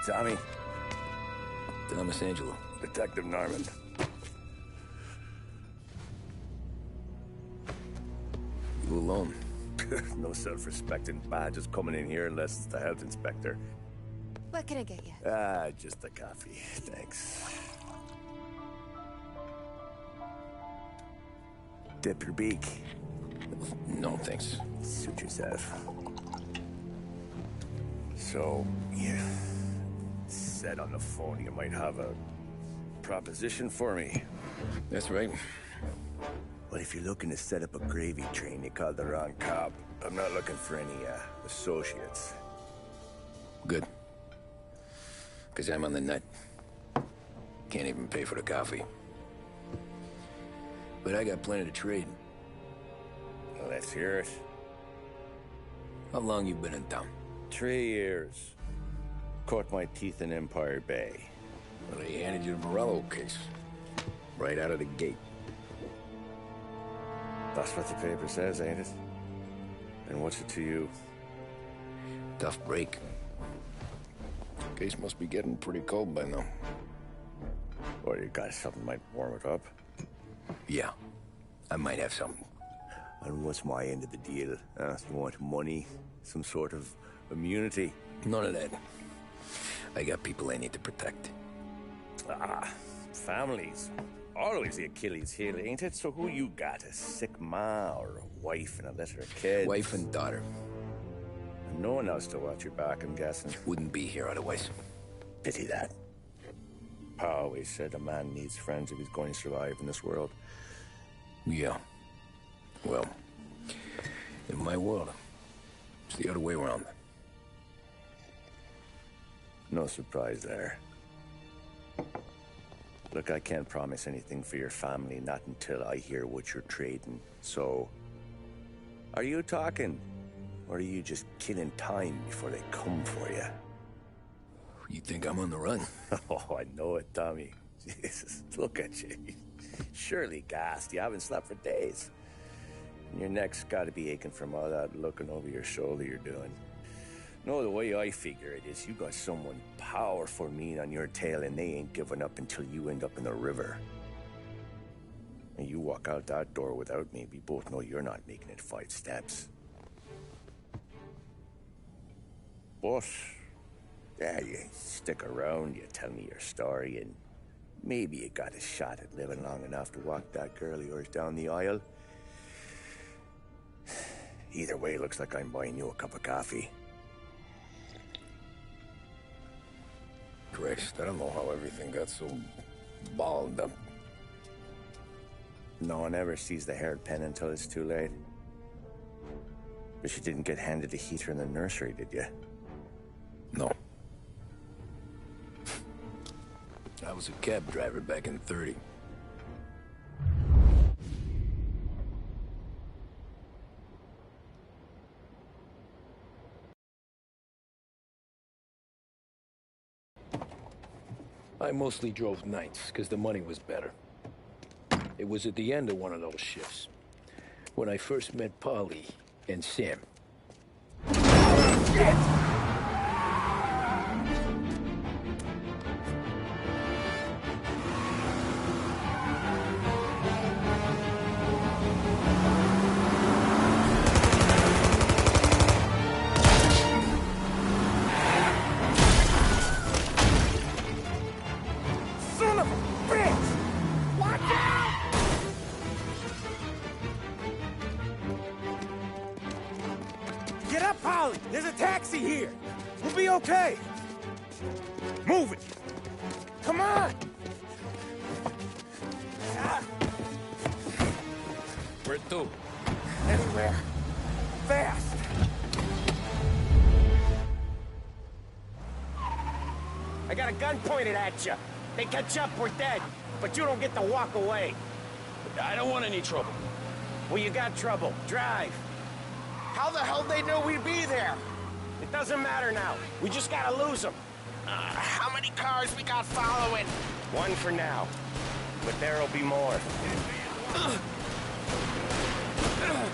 Tommy. Thomas Angelo. Detective Norman. You alone? No self-respecting badges coming in here unless it's the health inspector. What can I get you? Just a coffee. Thanks. Dip your beak. No, thanks. Suit yourself. So, you said on the phone you might have a proposition for me. That's right. Well, if you're looking to set up a gravy train, you called the wrong cop. I'm not looking for any, associates. Good. Because I'm on the nut. Can't even pay for the coffee. But I got plenty to trade. Well, let's hear it. How long you been in town? 3 years. Caught my teeth in Empire Bay. Well, they handed you the Morello case. Right out of the gate. That's what the paper says, ain't it? And what's it to you? Tough break. Case must be getting pretty cold by now. Or you got something might warm it up? Yeah, I might have something. And what's my end of the deal? You want money? Some sort of immunity? None of that. I got people I need to protect. Families. Always the Achilles heel, ain't it? So who you got? A sick ma or a wife and a litter of kids? Wife and daughter. And no one else to watch your back, I'm guessing. Wouldn't be here otherwise. Pity that. Pa always said a man needs friends if he's going to survive in this world. Yeah. Well, in my world, it's the other way around. No surprise there. Look, I can't promise anything for your family, not until I hear what you're trading. So, are you talking? Or are you just killing time before they come for you? You think I'm on the run? Oh, I know it, Tommy. Jesus, look at you. Surely gassed. You haven't slept for days. And your neck's got to be aching from all that looking over your shoulder you're doing. No, the way I figure it is you got someone powerful mean on your tail and they ain't giving up until you end up in the river. And you walk out that door without me, we both know you're not making it 5 steps. But, yeah, you stick around, you tell me your story, and maybe you got a shot at living long enough to walk that girl of yours down the aisle. Either way, looks like I'm buying you a cup of coffee. Christ, I don't know how everything got so balled up. No one ever sees the haired pen until it's too late. But you didn't get handed a heater in the nursery, did you? No. I was a cab driver back in '30. I mostly drove nights, because the money was better. It was at the end of one of those shifts, when I first met Polly and Sam. Shit! Get up, Polly! There's a taxi here! We'll be okay! Move it! Come on! Where to? Anywhere. Fast! I got a gun pointed at you. They catch up, we're dead. But you don't get to walk away. I don't want any trouble. Well, you got trouble. Drive. How the hell they know we'd be there? It doesn't matter now. We just gotta lose them. How many cars we got following? One for now. But there'll be more.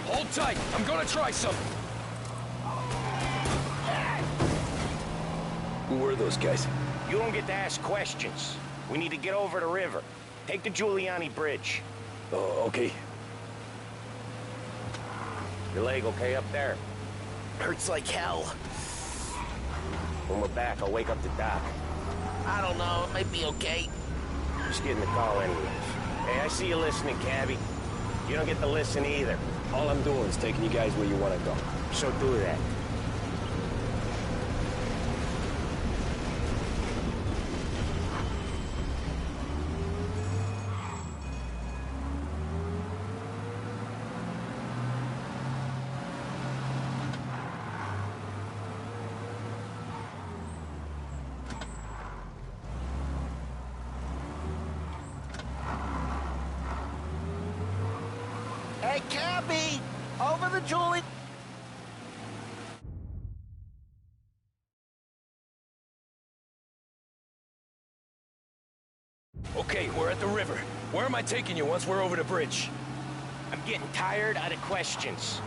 Hold tight. I'm gonna try something. Who were those guys? You don't get to ask questions. We need to get over the river. Take the Giuliani Bridge. Oh, okay. Your leg okay up there? Hurts like hell. When we're back, I'll wake up the doc. I don't know, it might be okay. Just getting the call anyways. Hey, I see you listening, Cabby. You don't get to listen either. All I'm doing is taking you guys where you want to go. So do that. Hey, Cabby! Over the Julie... Okay, we're at the river. Where am I taking you once we're over the bridge? I'm getting tired of the questions.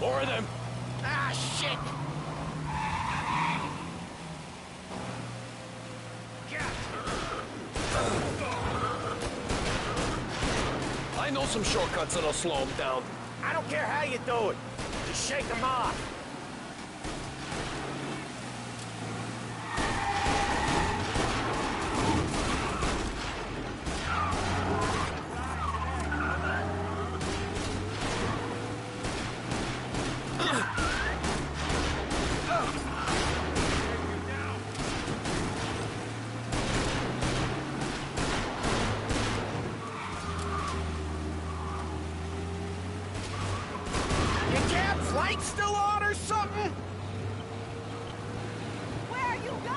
More of them. Ah, shit! I know some shortcuts that'll slow them down. I don't care how you do it. Just shake them off. Light still on or something? Where you go?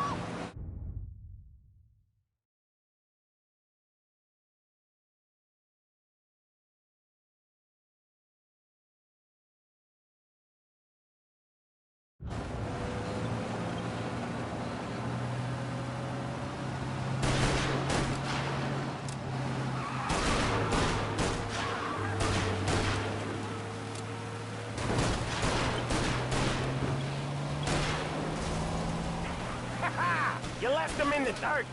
You left them in the dirt.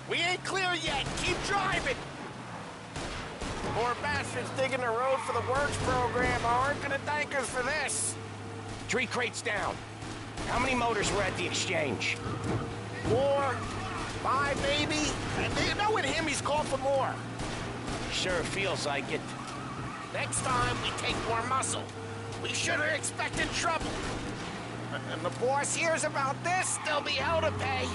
We ain't clear yet. Keep driving. Poor bastards digging the road for the works program aren't gonna thank us for this. 3 crates down. How many motors were at the exchange? 4, 5 maybe. And you know with him he's called for more. Sure feels like it. Next time we take more muscle. We should have expected trouble. And the boss hears about this, there'll be hell to pay.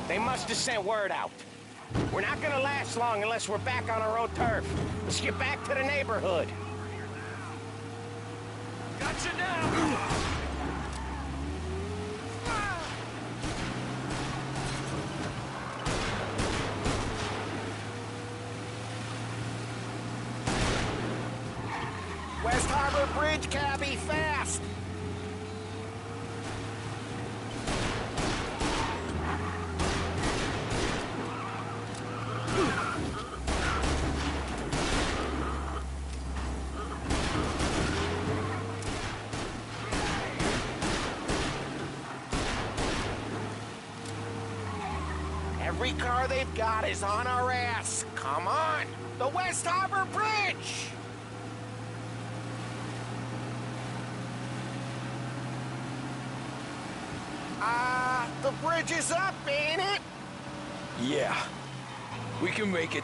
They must have sent word out. We're not gonna last long unless we're back on our own turf. Let's get back to the neighborhood. Gotcha now! West Harbor Bridge, Cabby, fast! Every car they've got is on our ass. Come on! The West Harbor Bridge! The bridge is up, ain't it? Yeah. We can make it.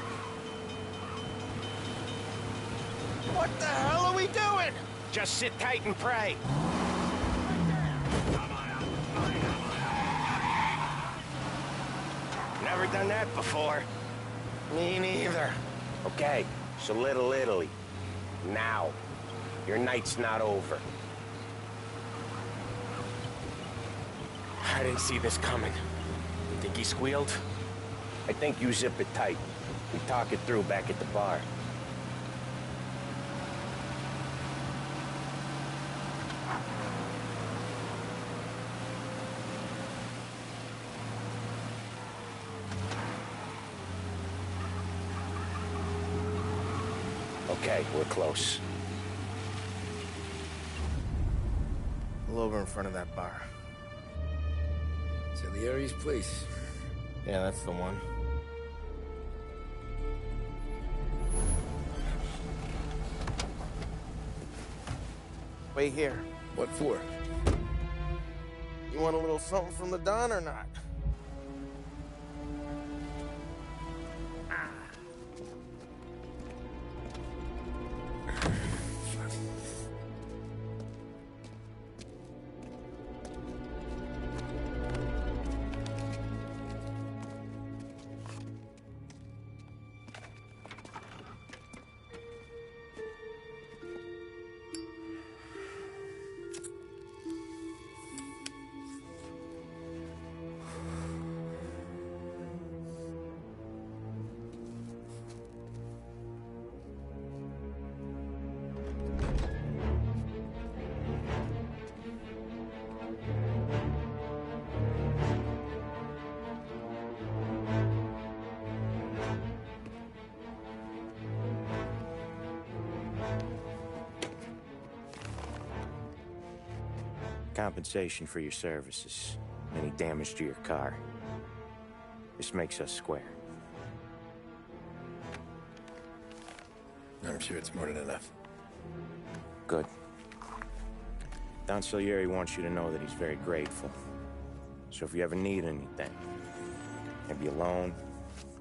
What the hell are we doing? Just sit tight and pray. Never done that before. Me neither. Okay, so Little Italy. Now. Your night's not over. I didn't see this coming. You think he squealed? I think you zip it tight. We talk it through back at the bar. Okay, we're close. Pull over in front of that bar. Salieri's place. Yeah, that's the one. Wait here. What for? You want a little something from the Don or not? Compensation for your services. Any damage to your car. This makes us square. I'm sure it's more than enough. Good. Don Salieri wants you to know that he's very grateful. So if you ever need anything, maybe a loan,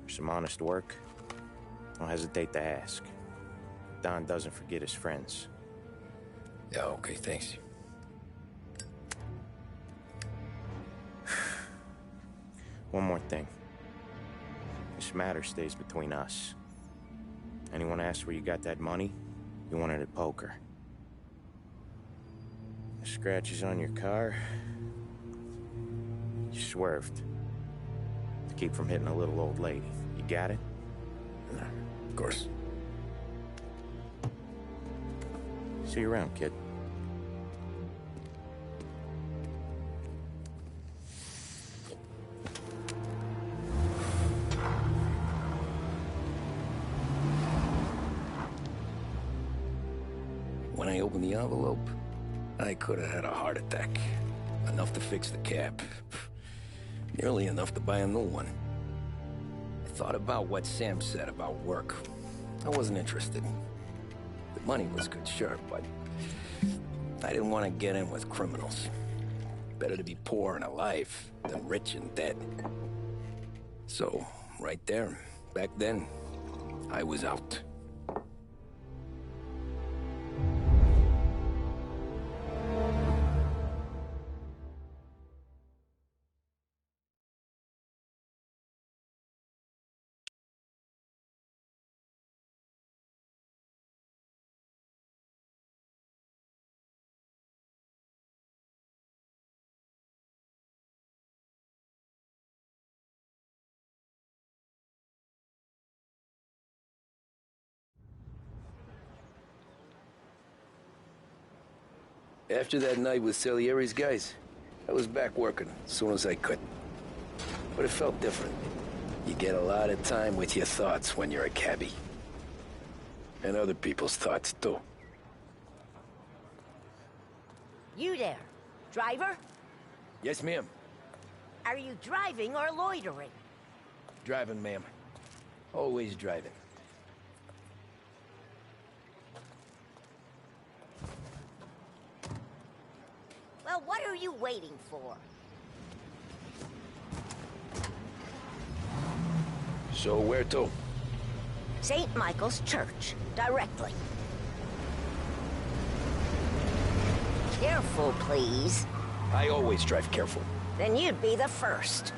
or some honest work, don't hesitate to ask. Don doesn't forget his friends. Yeah, okay, thanks. One more thing. This matter stays between us. Anyone asks where you got that money, you won it at poker. The scratches on your car, you swerved. To keep from hitting a little old lady. You got it? Of course. See you around, kid. When I opened the envelope, I could have had a heart attack. Enough to fix the cab. Nearly enough to buy a new one. I thought about what Sam said about work. I wasn't interested. The money was good, sure, but I didn't want to get in with criminals. Better to be poor and alive than rich and dead. So, right there, back then, I was out. After that night with Salieri's guys, I was back working as soon as I could. But it felt different. You get a lot of time with your thoughts when you're a cabbie. And other people's thoughts, too. You there, driver? Yes, ma'am. Are you driving or loitering? Driving, ma'am. Always driving. Well, what are you waiting for? So where to? St. Michael's Church, directly. Careful, please. I always drive careful. Then you'd be the first.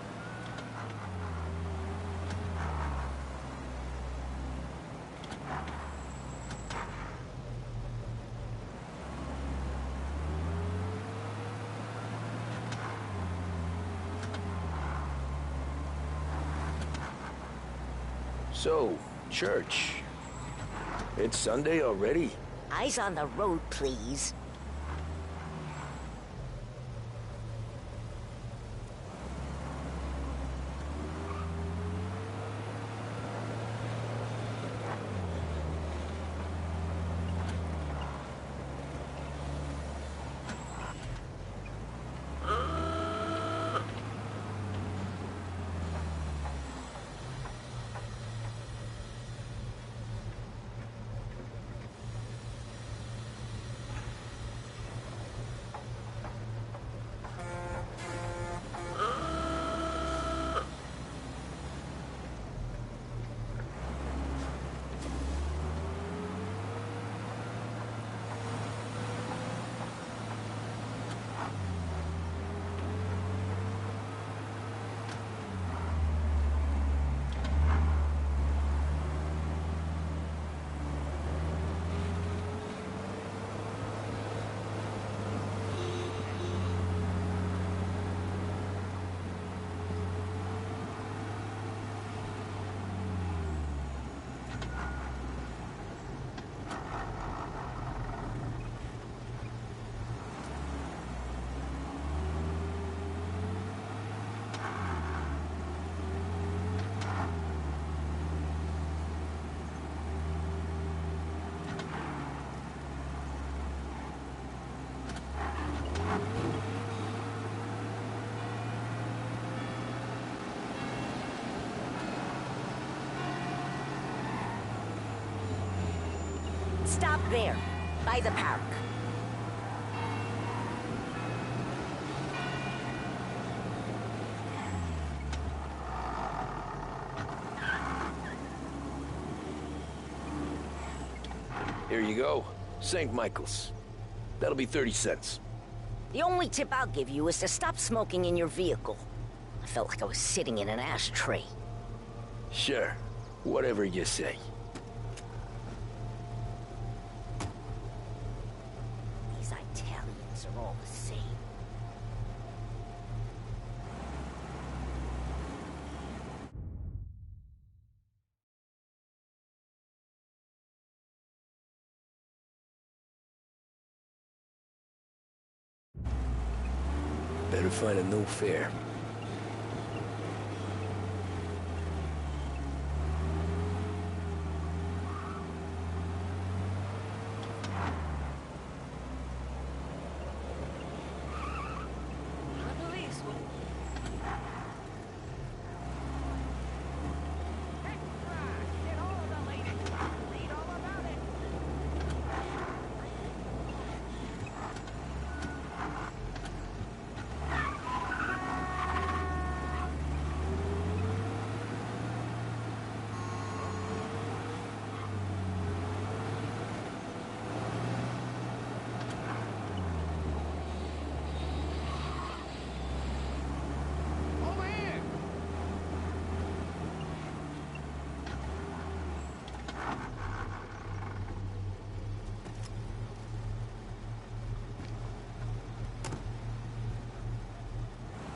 So, church. It's Sunday already? Eyes on the road, please. Stop there, by the park. Here you go. St. Michael's. That'll be 30 cents. The only tip I'll give you is to stop smoking in your vehicle. I felt like I was sitting in an ashtray. Sure. Whatever you say. These Italians are all the same. Better find a new fare.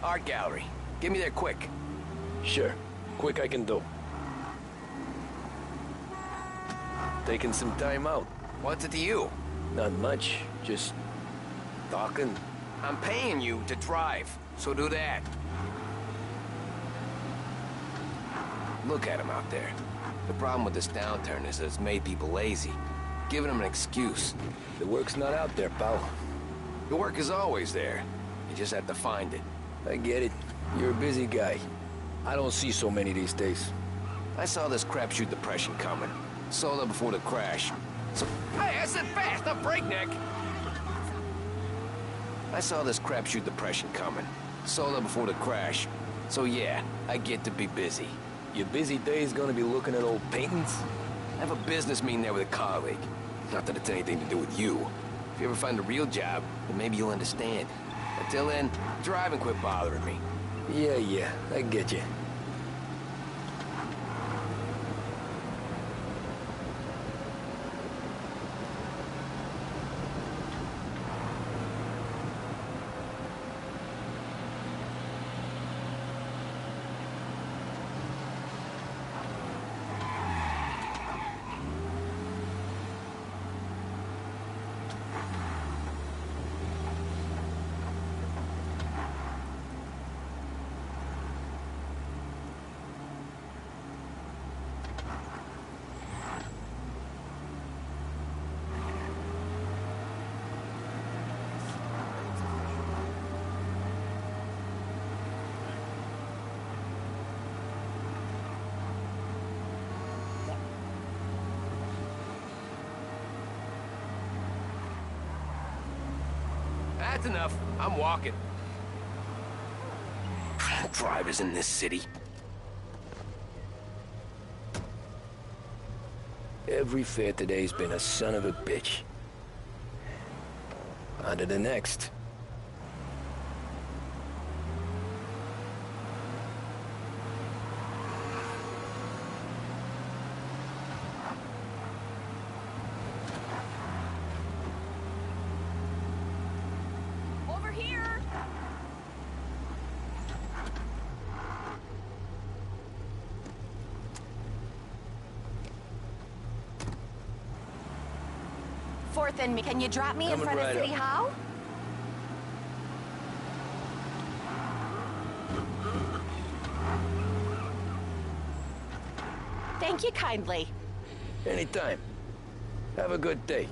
Art gallery. Get me there quick. Sure. Quick I can do. Taking some time out. What's it to you? Not much. Just talking. I'm paying you to drive, so do that. Look at him out there. The problem with this downturn is that it's made people lazy, giving them an excuse. The work's not out there, pal. The work is always there. You just have to find it. I get it. You're a busy guy. I don't see so many these days. I saw this crapshoot depression coming. Sold up before the crash. So, hey, I said fast, not breakneck! I saw this crapshoot depression coming. Sold up before the crash. So yeah, I get to be busy. Your busy day's gonna be looking at old paintings? I have a business meeting there with a colleague. Not that it's anything to do with you. If you ever find a real job, then maybe you'll understand. Until then, drive and quit bothering me. Yeah, I get you. That's enough. I'm walking. Drivers in this city. Every fare today's been a son of a bitch. On to the next. Over here! Fourth and me. Can you drop me in Coming front of right City up. Hall? Thank you kindly. Anytime. Have a good day.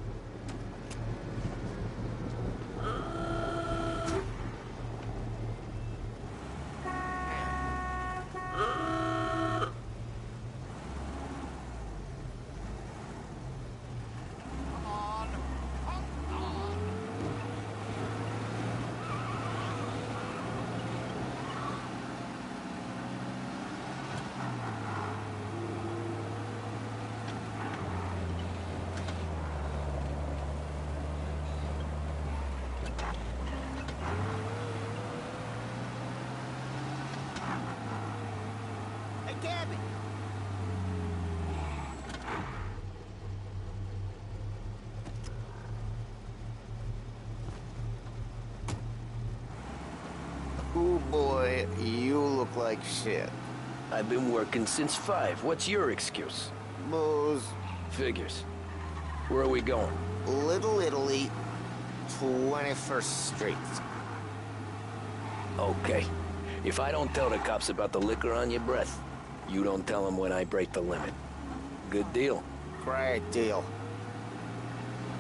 Hey, Gabby! Ooh, boy, you look like shit. I've been working since 5. What's your excuse? Booze, Figures. Where are we going? Little Italy, 21st Street. Okay. If I don't tell the cops about the liquor on your breath, you don't tell them when I break the limit. Good deal. Great deal.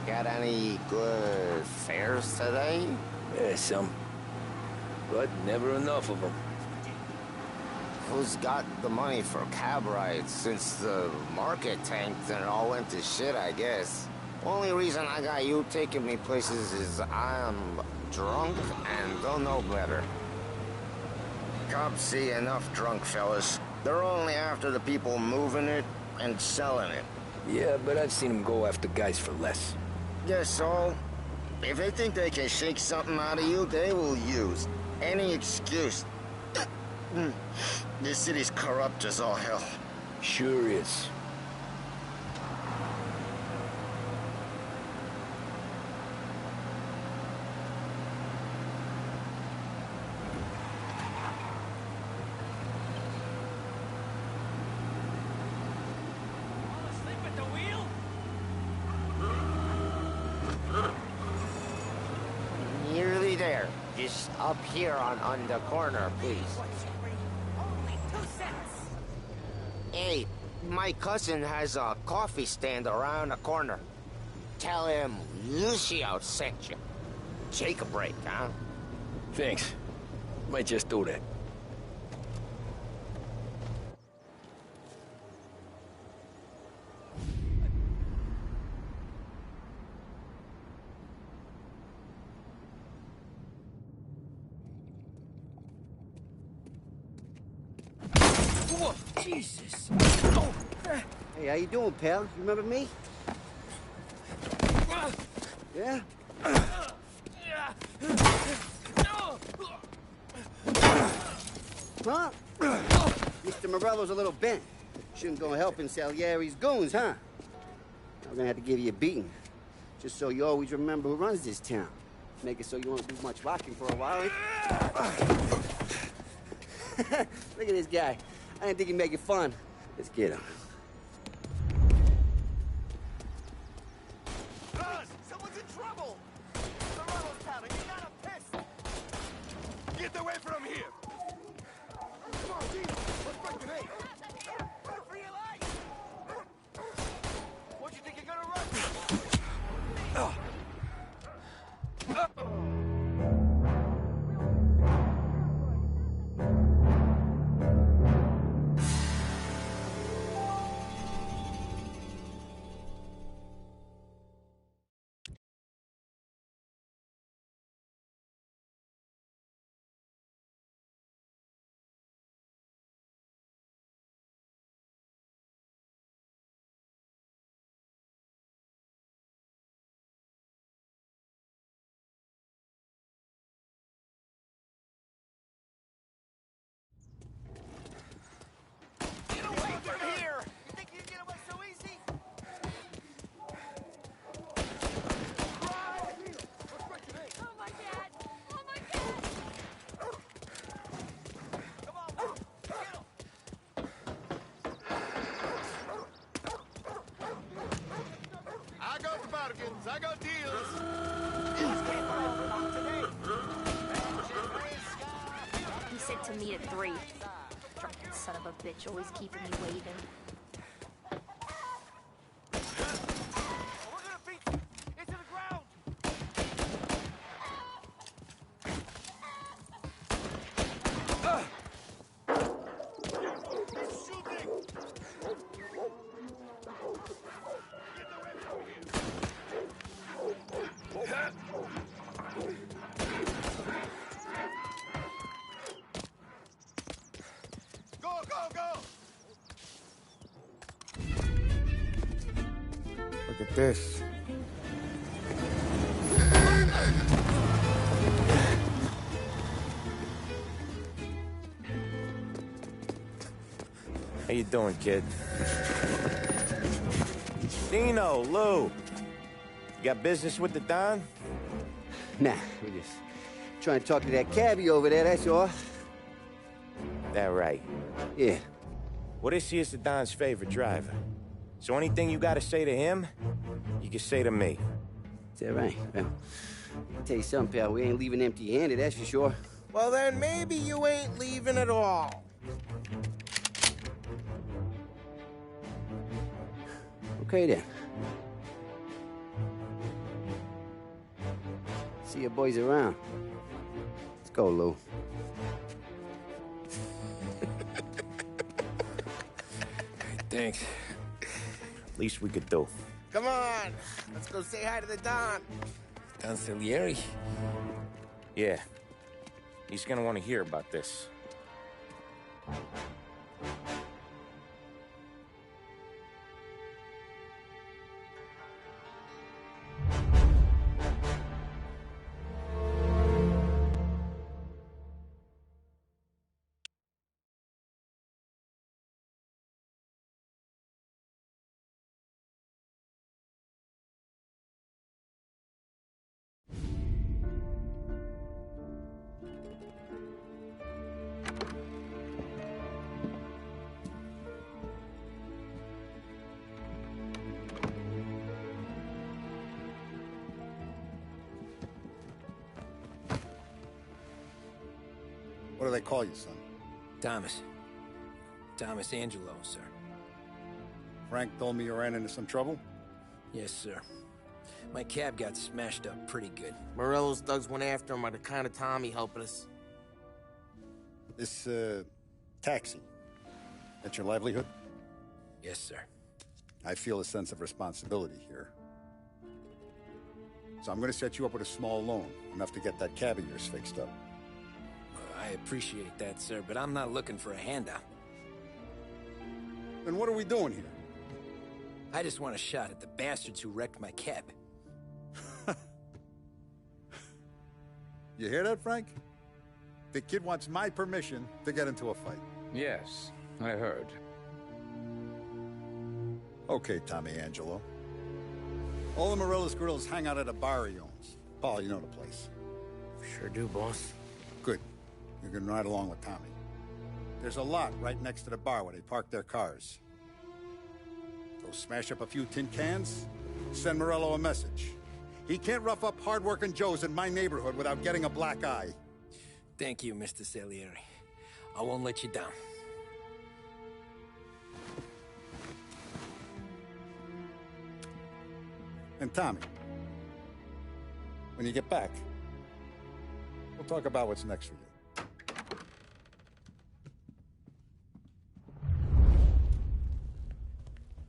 Got any good fares today? Yeah, some. But never enough of them. Who's got the money for cab rides since the market tanked and it all went to shit, I guess? Only reason I got you taking me places is I'm drunk and don't know better. Cops see enough drunk fellas. They're only after the people moving it and selling it. Yeah, but I've seen them go after guys for less. Guess so. If they think they can shake something out of you, they will use any excuse. This city's corrupt as all hell. Sure is. Nearly there. Just up here on the corner, please. Only 2 cents! Hey, my cousin has a coffee stand around the corner. Tell him Lucio sent you. Take a break, huh? Thanks. Might just do that. Whoa, Jesus! Hey, how you doing, pal? You remember me? Yeah? Huh? Mr. Morello's a little bent. Shouldn't go helping Salieri's goons, huh? I'm gonna have to give you a beating. Just so you always remember who runs this town. Make it so you won't do much rocking for a while. Look at this guy. I didn't think he'd make it fun. Let's get him. Buzz! Someone's in trouble! Morello's powder, you got a piss! Get away from here! Come on, Dino! Let's break the name! Run for your life! What do you think you're gonna run? I got deals. He said to meet at 3. Drunken son of a bitch, always keeping me waiting. We're gonna beat you into the ground. He's shooting. Get away from here. Go, go, go! Look at this. How you doing, kid? Dino, Lou. You got business with the Don? Nah, we're just trying to talk to that cabbie over there, that's all. That right. Yeah. Well, this here's the Don's favorite driver. So anything you gotta say to him, you can say to me. Is that right? Well, I'll tell you something, pal. We ain't leaving empty-handed, that's for sure. Well, then maybe you ain't leaving at all. Okay, then. See your boys around. Let's go, Lou. Thanks. Least we could do. Come on, let's go say hi to the Don. Don Salieri? Yeah. He's gonna want to hear about this. What do they call you, son? Thomas. Thomas Angelo, sir. Frank told me you ran into some trouble? Yes, sir. My cab got smashed up pretty good. Morello's thugs went after him by the kind of Tommy helping us. This, taxi. That's your livelihood? Yes, sir. I feel a sense of responsibility here. So I'm gonna set you up with a small loan, enough to get that cab of yours fixed up. I appreciate that, sir, but I'm not looking for a handout. Then what are we doing here? I just want a shot at the bastards who wrecked my cab. You hear that, Frank? The kid wants my permission to get into a fight. Yes, I heard. Okay, Tommy Angelo. All the Morello's girls hang out at a bar he owns. Paul, you know the place. Sure do, boss. Good. You can ride along with Tommy. There's a lot right next to the bar where they park their cars. Go smash up a few tin cans, send Morello a message. He can't rough up hard-working Joes in my neighborhood without getting a black eye. Thank you, Mr. Salieri. I won't let you down. And Tommy, when you get back, we'll talk about what's next for you.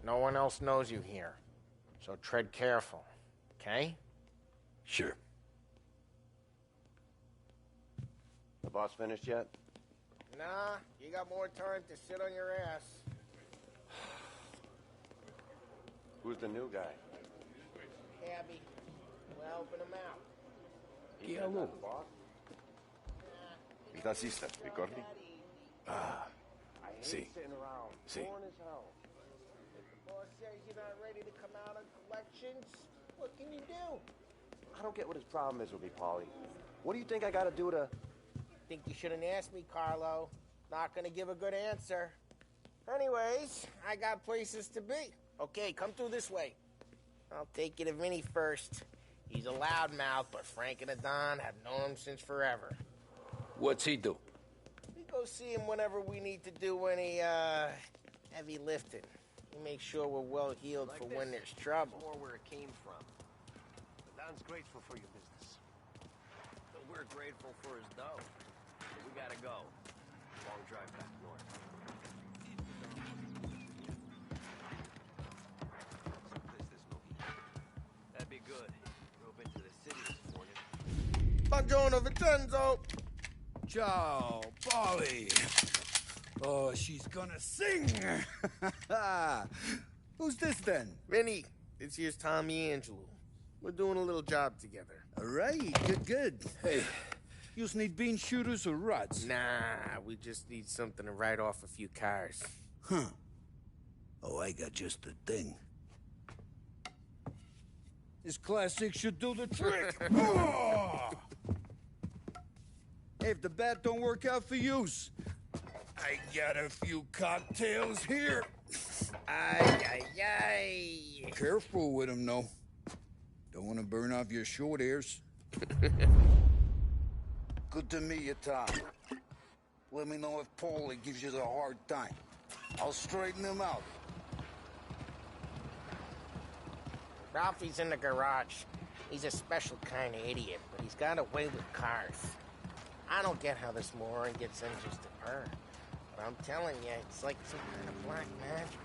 No one else knows you here, so tread careful, okay? Sure. The boss finished yet? Nah, you got more time to sit on your ass. Who's the new guy? Cabby, we're helping him out. Yeah, Lou. Il tassista, ricordi? Ah, I hate see. sitting around. See. Boring as hell. If the boss says you're not ready to come out on collections, what can you do? I don't get what his problem is with me, Paulie. What do you think I gotta do to... Think you shouldn't ask me, Carlo. Not gonna give a good answer. Anyways, I got places to be. Okay, come through this way. I'll take you to Vinny first. He's a loudmouth, but Frank and the Don have known him since forever. What's he do? We go see him whenever we need to do any, heavy lifting. He makes sure we're well heeled for when there's trouble. More where it came from. The Don's grateful for your business. But we're grateful for his dough. We gotta go. Long drive back north. That'd be good. Drove into the city this morning. Buongiorno, Vincenzo! Ciao, Polly. Oh, she's gonna sing. Who's this then? Vinny, this here's Tommy Angelo. We're doing a little job together. All right, good. Hey, you need bean shooters or rods? Nah, we just need something to write off a few cars. Huh. Oh, I got just the thing. This classic should do the trick. Oh! Hey, if the bat don't work out for yous, I got a few cocktails here. Ay. Careful with them, though. Don't want to burn off your short hairs. Good to meet you, Tom. Let me know if Paulie gives you the hard time. I'll straighten him out. Ralphie's in the garage. He's a special kind of idiot, but he's got a way with cars. I don't get how this moron gets engines to purr. But I'm telling you, it's like some kind of black magic.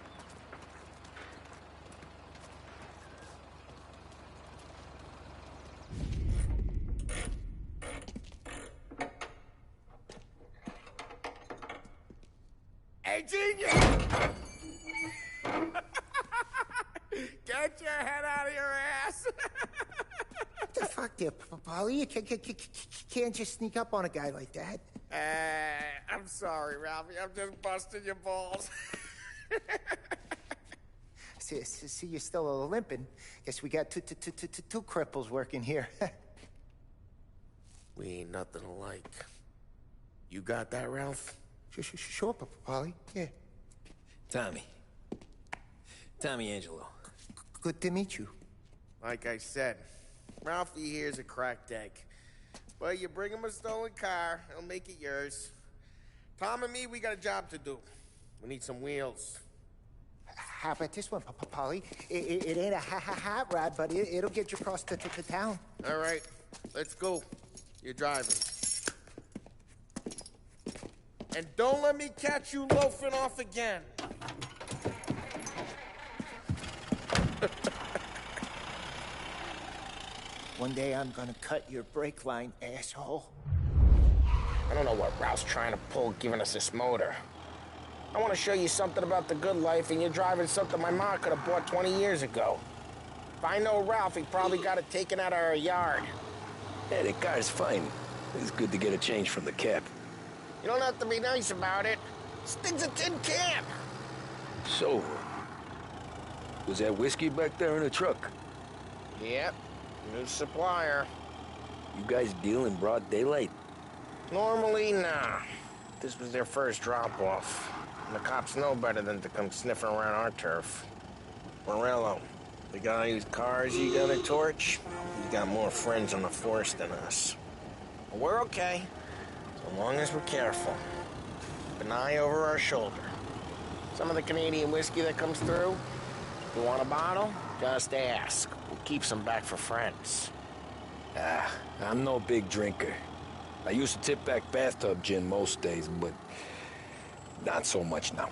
Hey, genius! Get your head out of your ass! What the fuck there, Polly? You can't just sneak up on a guy like that. I'm sorry, Ralphie. I'm just busting your balls. See, you're still limping. Guess we got two cripples working here. We ain't nothing alike. You got that, Ralph? Sure, Polly. Yeah. Tommy Angelo. Good to meet you. Like I said, Ralphie here's a cracked egg. Well, you bring him a stolen car, he'll make it yours. Tom and me, we got a job to do. We need some wheels. How about this one, Polly? It ain't a hot rod, but it'll get you across to town. All right, let's go. You're driving. And don't let me catch you loafing off again. One day I'm gonna cut your brake line, asshole. I don't know what Ralph's trying to pull giving us this motor. I want to show you something about the good life, and you're driving something my mom could have bought 20 years ago. If I know Ralph, he probably got it taken out of our yard. Yeah, the car's fine. It's good to get a change from the cap. You don't have to be nice about it. This thing's a tin can. So, was that whiskey back there in the truck? Yep, new supplier. You guys deal in broad daylight? Normally, nah. This was their first drop-off. And the cops know better than to come sniffing around our turf. Morello, the guy whose cars you gonna torch, he's got more friends on the force than us. But we're okay, so long as we're careful. Keep an eye over our shoulder. Some of the Canadian whiskey that comes through, if you want a bottle, just ask. We'll keep some back for friends. I'm no big drinker. I used to tip back bathtub gin most days, but not so much now.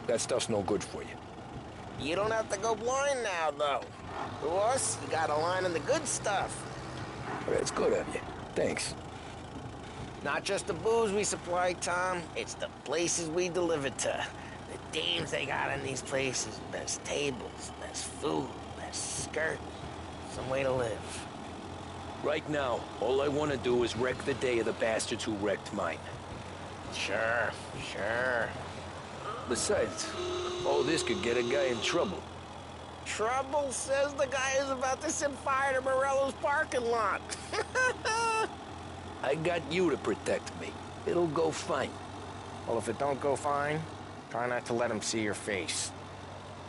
That stuff's no good for you. You don't have to go blind now, though. To us, you got a line on the good stuff. That's good of you. Thanks. Not just the booze we supply, Tom. It's the places we deliver to. The dames they got in these places. Best tables, best food, best skirt. Some way to live. Right now, all I want to do is wreck the day of the bastards who wrecked mine. Sure. Besides, all this could get a guy in trouble. Trouble, says the guy who's about to set fire to Morello's parking lot. I got you to protect me. It'll go fine. Well, if it don't go fine, try not to let him see your face.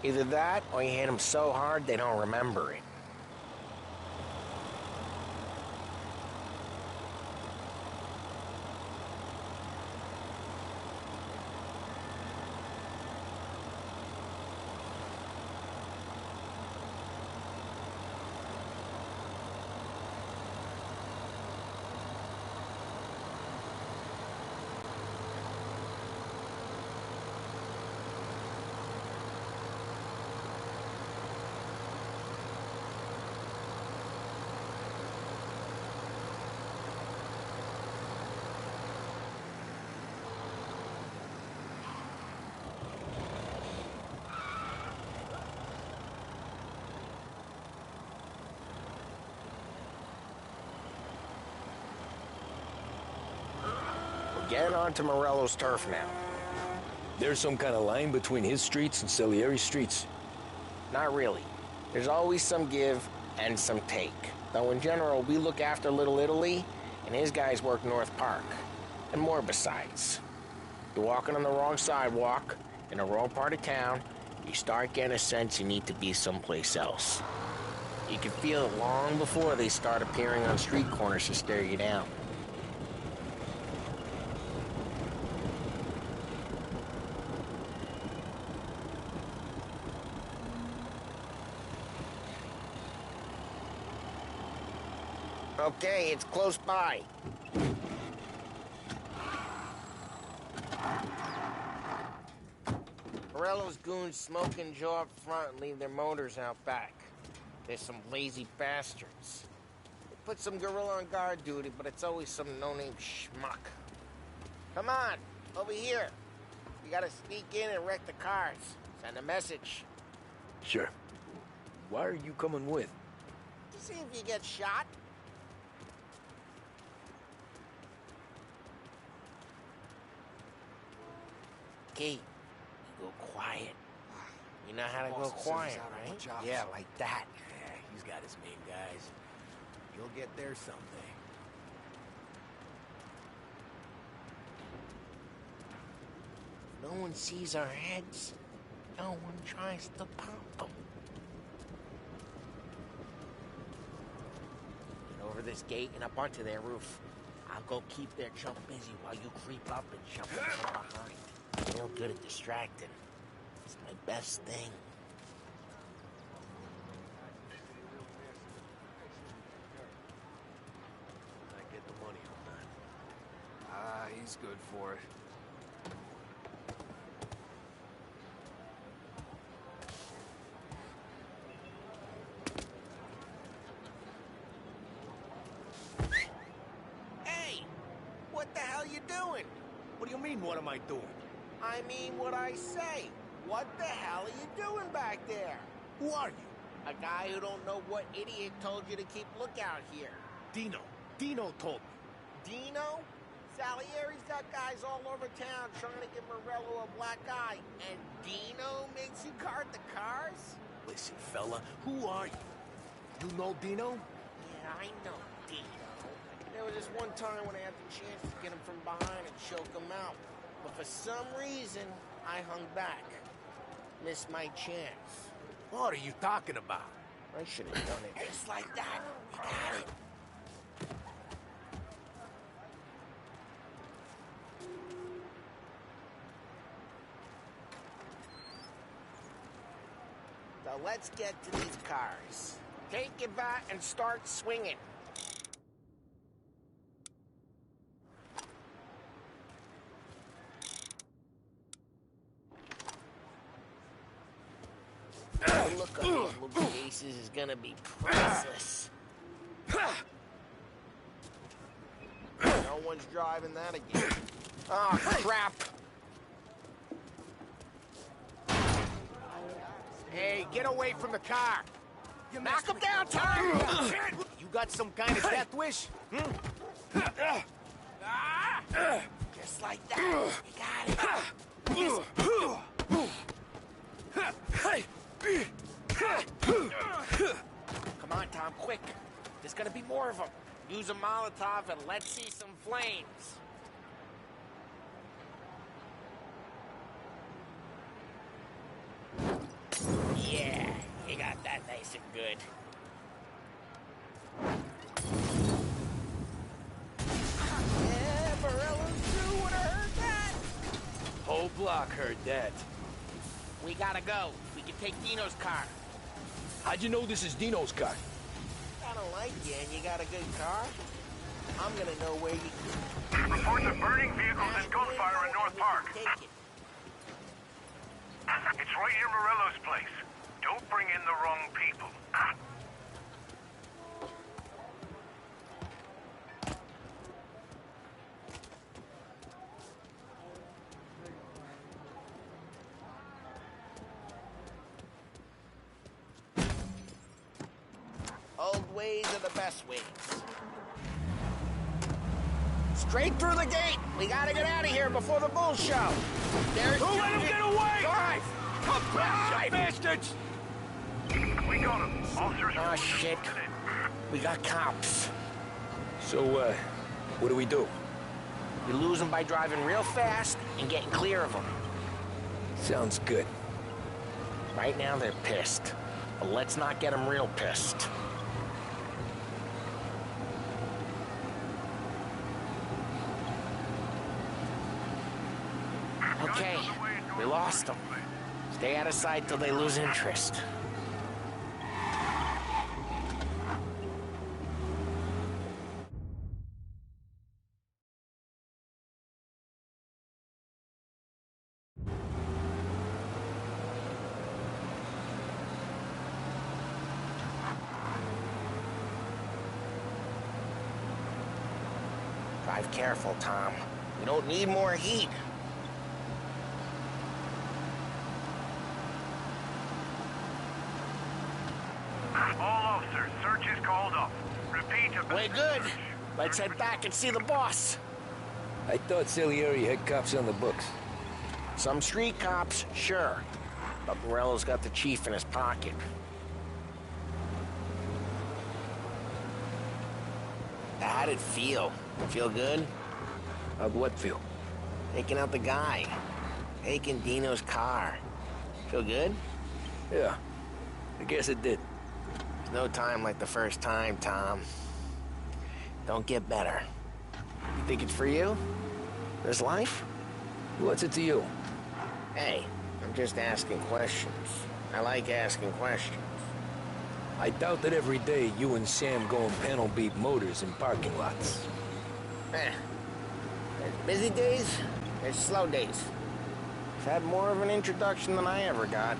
Either that, or you hit them so hard they don't remember it. Getting onto Morello's turf now. There's some kind of line between his streets and Salieri's streets? Not really. There's always some give and some take. Though in general, we look after Little Italy, and his guys work North Park. And more besides. You're walking on the wrong sidewalk, in the wrong part of town, you start getting a sense you need to be someplace else. You can feel it long before they start appearing on street corners to stare you down. Okay, it's close by. Morello's goons smoke and jaw up front and leave their motors out back. There's some lazy bastards. They put some gorilla on guard duty, but it's always some no-name schmuck. Come on, over here. You gotta sneak in and wreck the cars. Send a message. Sure. Why are you coming with? To see if you get shot. Okay, you go quiet. You know how to go quiet, right? Yeah, like that. Yeah, he's got his main guys. You'll get there someday. No one sees our heads. No one tries to pop them. Get over this gate and up onto their roof. I'll go keep their chump busy while you creep up and jump in from behind. Real good at distracting. It's my best thing. I get the money on that. Ah, he's good for it. Hey! What the hell you doing? What do you mean, what am I doing? I mean what I say. What the hell are you doing back there? Who are you? A guy who don't know what idiot told you to keep lookout here. Dino. Dino told me. Dino? Salieri's got guys all over town trying to give Morello a black eye. And Dino makes you guard the cars? Listen, fella, who are you? You know Dino? Yeah, I know Dino. There was this one time when I had the chance to get him from behind and choke him out. But for some reason, I hung back. Missed my chance. What are you talking about? I should have done it. Just like that. You got it. So let's get to these cars. Take your bat and start swinging. The look on those little faces is gonna be priceless. No one's driving that again. Oh, crap! Hey, get away from the car! Knock him down, Tom! You got some kind of death wish? Just like that. You got it. Come on, Tom, quick. There's gonna be more of them. Use a Molotov and let's see some flames. nice and good. Yeah, Morello's through. Would have heard that. Whole block heard that. We gotta go. We can take Dino's car. How'd you know this is Dino's car? I don't like you, and you got a good car. I'm gonna know where you... Reports of burning vehicles and gunfire in North Park. Take it. It's right near Morello's place. Don't bring in the wrong people. Old ways are the best ways. Straight through the gate. We gotta get out of here before the bull show. There's... Who let him get away? Drive! Come back, you bastards! We got him. Officers... Oh, shit. We got cops. So, what do we do? You lose them by driving real fast and getting clear of them. Sounds good. Right now, they're pissed. But let's not get them real pissed. Okay, we lost them. Stay out of sight till they lose interest. Drive careful, Tom. We don't need more heat. All officers, search is called off. Repeat... We're good. Let's head back and see the boss. I thought Salieri had cops on the books. Some street cops, sure. But Morello's got the chief in his pocket. How'd it feel? Feel good? How'd what feel? Taking out the guy. Taking Dino's car. Feel good? Yeah, I guess it did. There's no time like the first time, Tom. Don't get better. You think it's for you? This life? What's it to you? Hey, I'm just asking questions. I like asking questions. I doubt that every day you and Sam go and panel beat motors in parking lots. There's busy days, there's slow days. I've had more of an introduction than I ever got.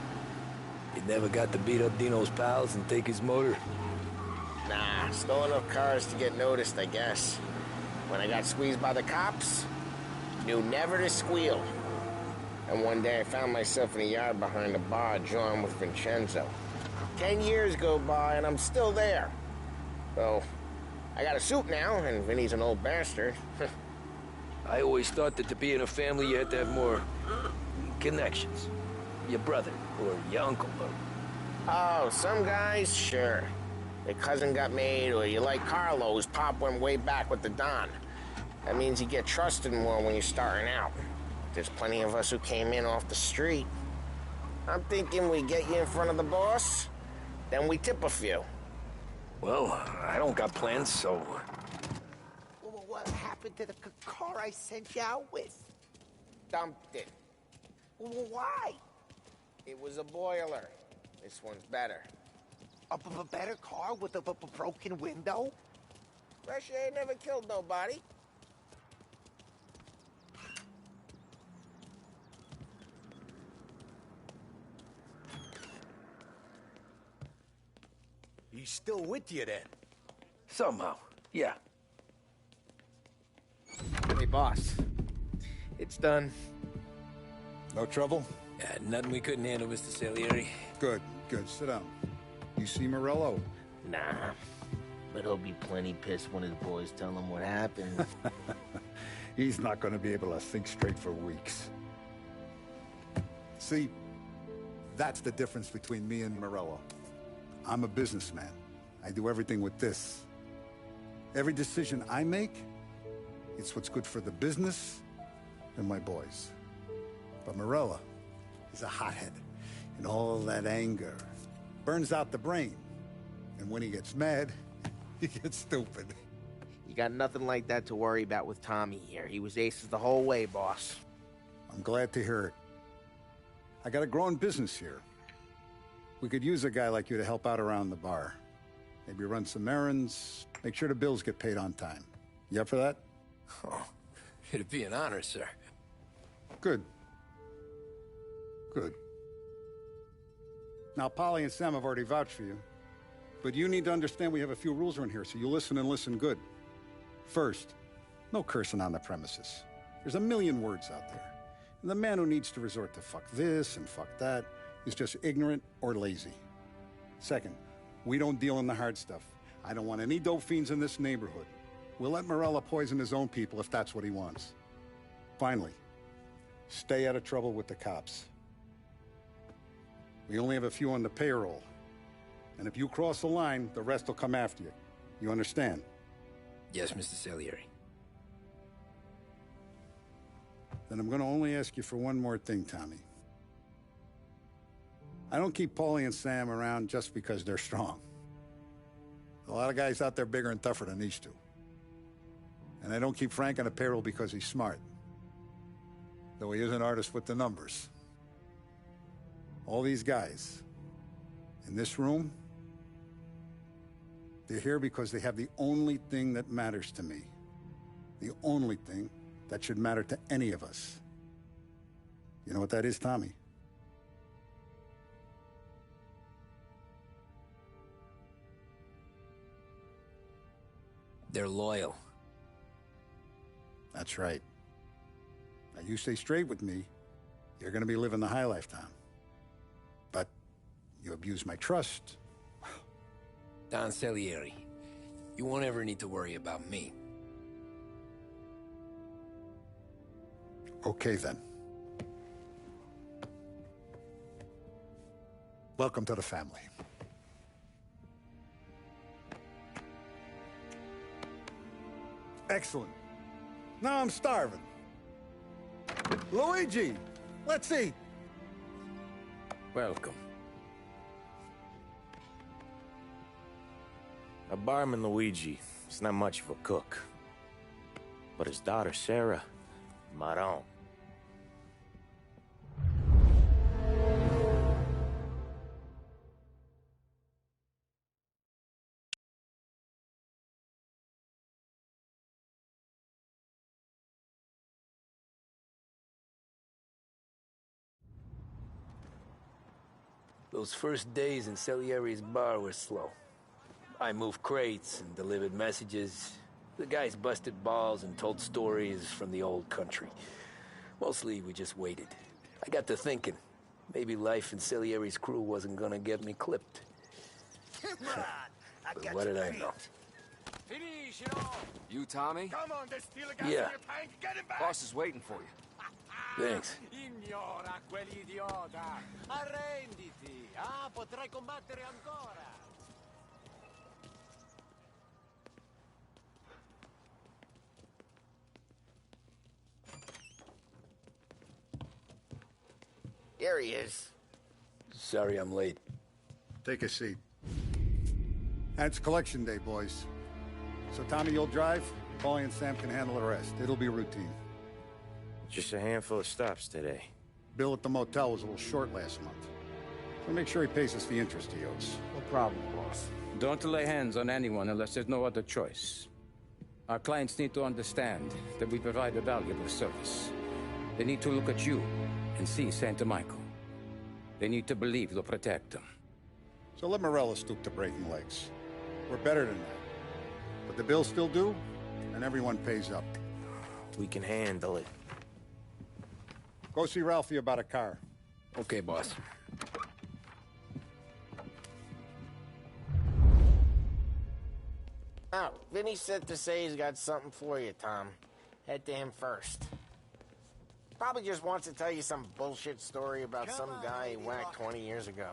You never got to beat up Dino's pals and take his motor? Nah, stole enough cars to get noticed, I guess. When I got squeezed by the cops, knew never to squeal. And one day I found myself in a yard behind a bar, joined with Vincenzo. 10 years go by and I'm still there. So, I got a suit now, and Vinny's an old bastard. I always thought that to be in a family you had to have more connections. Your brother, or your uncle, or... Oh, some guys, sure. Their cousin got made, or you like Carlo's, Pop went way back with the Don. That means you get trusted more when you're starting out. There's plenty of us who came in off the street. I'm thinking we get you in front of the boss, then we tip a few. Well, I don't got plans, so... Well, what happened to the car I sent you out with? Dumped it. Well, why? It was a boiler. This one's better. A better car with a broken window? Fresh air never killed nobody. He's still with you then? Somehow, yeah. Hey, boss. It's done. No trouble? Nothing we couldn't handle, Mr. Salieri. Good, good. Sit down. You see Morello? Nah. But he'll be plenty pissed when his boys tell him what happened. He's not going to be able to think straight for weeks. See, that's the difference between me and Morello. I'm a businessman. I do everything with this. Every decision I make, it's what's good for the business and my boys. But Morello is a hothead, and all that anger, Burns out the brain. And when he gets mad, he gets stupid. You got nothing like that to worry about with Tommy here. He was aces the whole way, boss. I'm glad to hear it. I got a growing business here. We could use a guy like you to help out around the bar. Maybe run some errands, make sure the bills get paid on time. You up for that? Oh, it'd be an honor, sir. Good. Good. Now, Polly and Sam have already vouched for you. But you need to understand we have a few rules around here, so you listen and listen good. First, no cursing on the premises. There's a million words out there. And the man who needs to resort to fuck this and fuck that is just ignorant or lazy. Second, we don't deal in the hard stuff. I don't want any dope fiends in this neighborhood. We'll let Morella poison his own people if that's what he wants. Finally, stay out of trouble with the cops. We only have a few on the payroll. And if you cross the line, the rest will come after you. You understand? Yes, Mr. Salieri. Then I'm gonna only ask you for one more thing, Tommy. I don't keep Paulie and Sam around just because they're strong. A lot of guys out there bigger and tougher than these two. And I don't keep Frank on the payroll because he's smart. Though he is an artist with the numbers. All these guys in this room, they're here because they have the only thing that matters to me. The only thing that should matter to any of us. You know what that is, Tommy? They're loyal. That's right. Now you stay straight with me, you're gonna be living the high life, Tom. But you abuse my trust. Don Salieri, you won't ever need to worry about me. Okay, then. Welcome to the family. Excellent. Now I'm starving. Luigi, let's eat. Welcome. A barman Luigi is not much of a cook. But his daughter Sarah, Maron. Those first days in Salieri's bar were slow. I moved crates and delivered messages. The guys busted balls and told stories from the old country. Mostly, we just waited. I got to thinking, maybe life in Salieri's crew wasn't gonna get me clipped. But what did I know? You, Tommy? Come on, there's still a gas Yeah. in your tank. Get him back. Boss is waiting for you. Thanks. Ignora quell'idiota! Arrenditi! Ah, potrai combattere ancora! Here he is. Sorry I'm late. Take a seat. It's collection day, boys. So Tommy, you'll drive. Paulie and Sam can handle the rest. It'll be routine. Just a handful of stops today. Bill at the motel was a little short last month. So make sure he pays us the interest he owes. No problem, boss. Don't lay hands on anyone unless there's no other choice. Our clients need to understand that we provide a valuable service. They need to look at you and see Santa Michael. They need to believe you'll protect them. So let Morella stoop to breaking legs. We're better than that. But the bill's still due, and everyone pays up. We can handle it. Go see Ralphie about a car. Okay, boss. Oh, Vinny said to say he's got something for you, Tom. Head to him first. Probably just wants to tell you some bullshit story about some guy he whacked 20 years ago.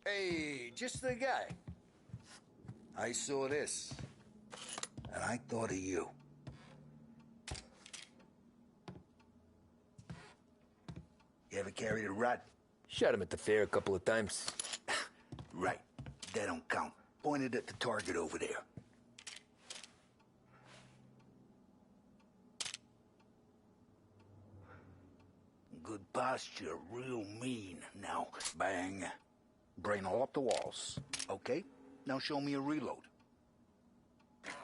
Hey, just the guy. I saw this, and I thought of you. You ever carried a rat? Shot him at the fair a couple of times. Right. That don't count. Pointed at the target over there. Good posture, real mean. Now, bang. Brain all up the walls. Okay? Now show me a reload.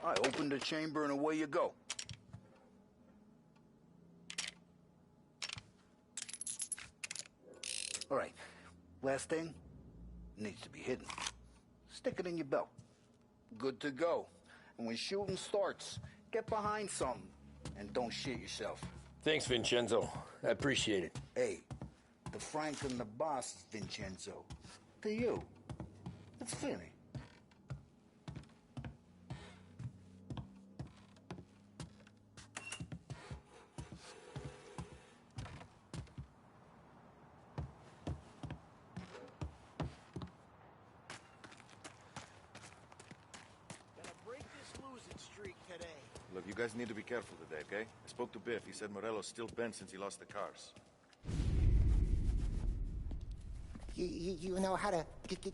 I open the chamber and away you go. All right. Last thing needs to be hidden. Stick it in your belt. Good to go. And when shooting starts, get behind something and don't shit yourself. Thanks, Vincenzo. I appreciate it. Hey, the Frank and the boss is Vincenzo. To you, it's Vinny. Look, you guys need to be careful today, okay? I spoke to Biff. He said Morello's still bent since he lost the cars. You know how to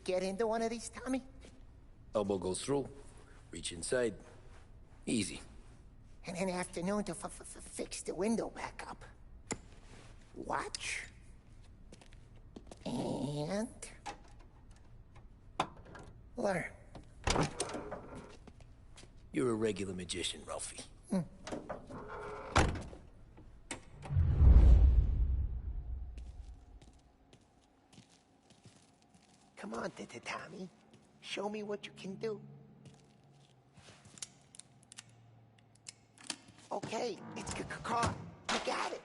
get into one of these, Tommy? Elbow goes through. Reach inside. Easy. And an afternoon to fix the window back up. Watch. And... learn. You're a regular magician, Ralphie. Come on, Tommy. Show me what you can do. Okay, it's caught. You got it.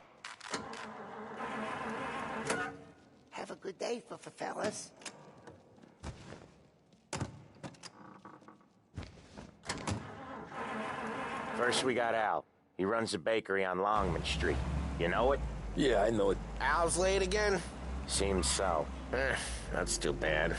Have a good day, fellas. First we got Al. He runs a bakery on Longman Street. You know it? Yeah, I know it. Al's late again? Seems so. That's too bad.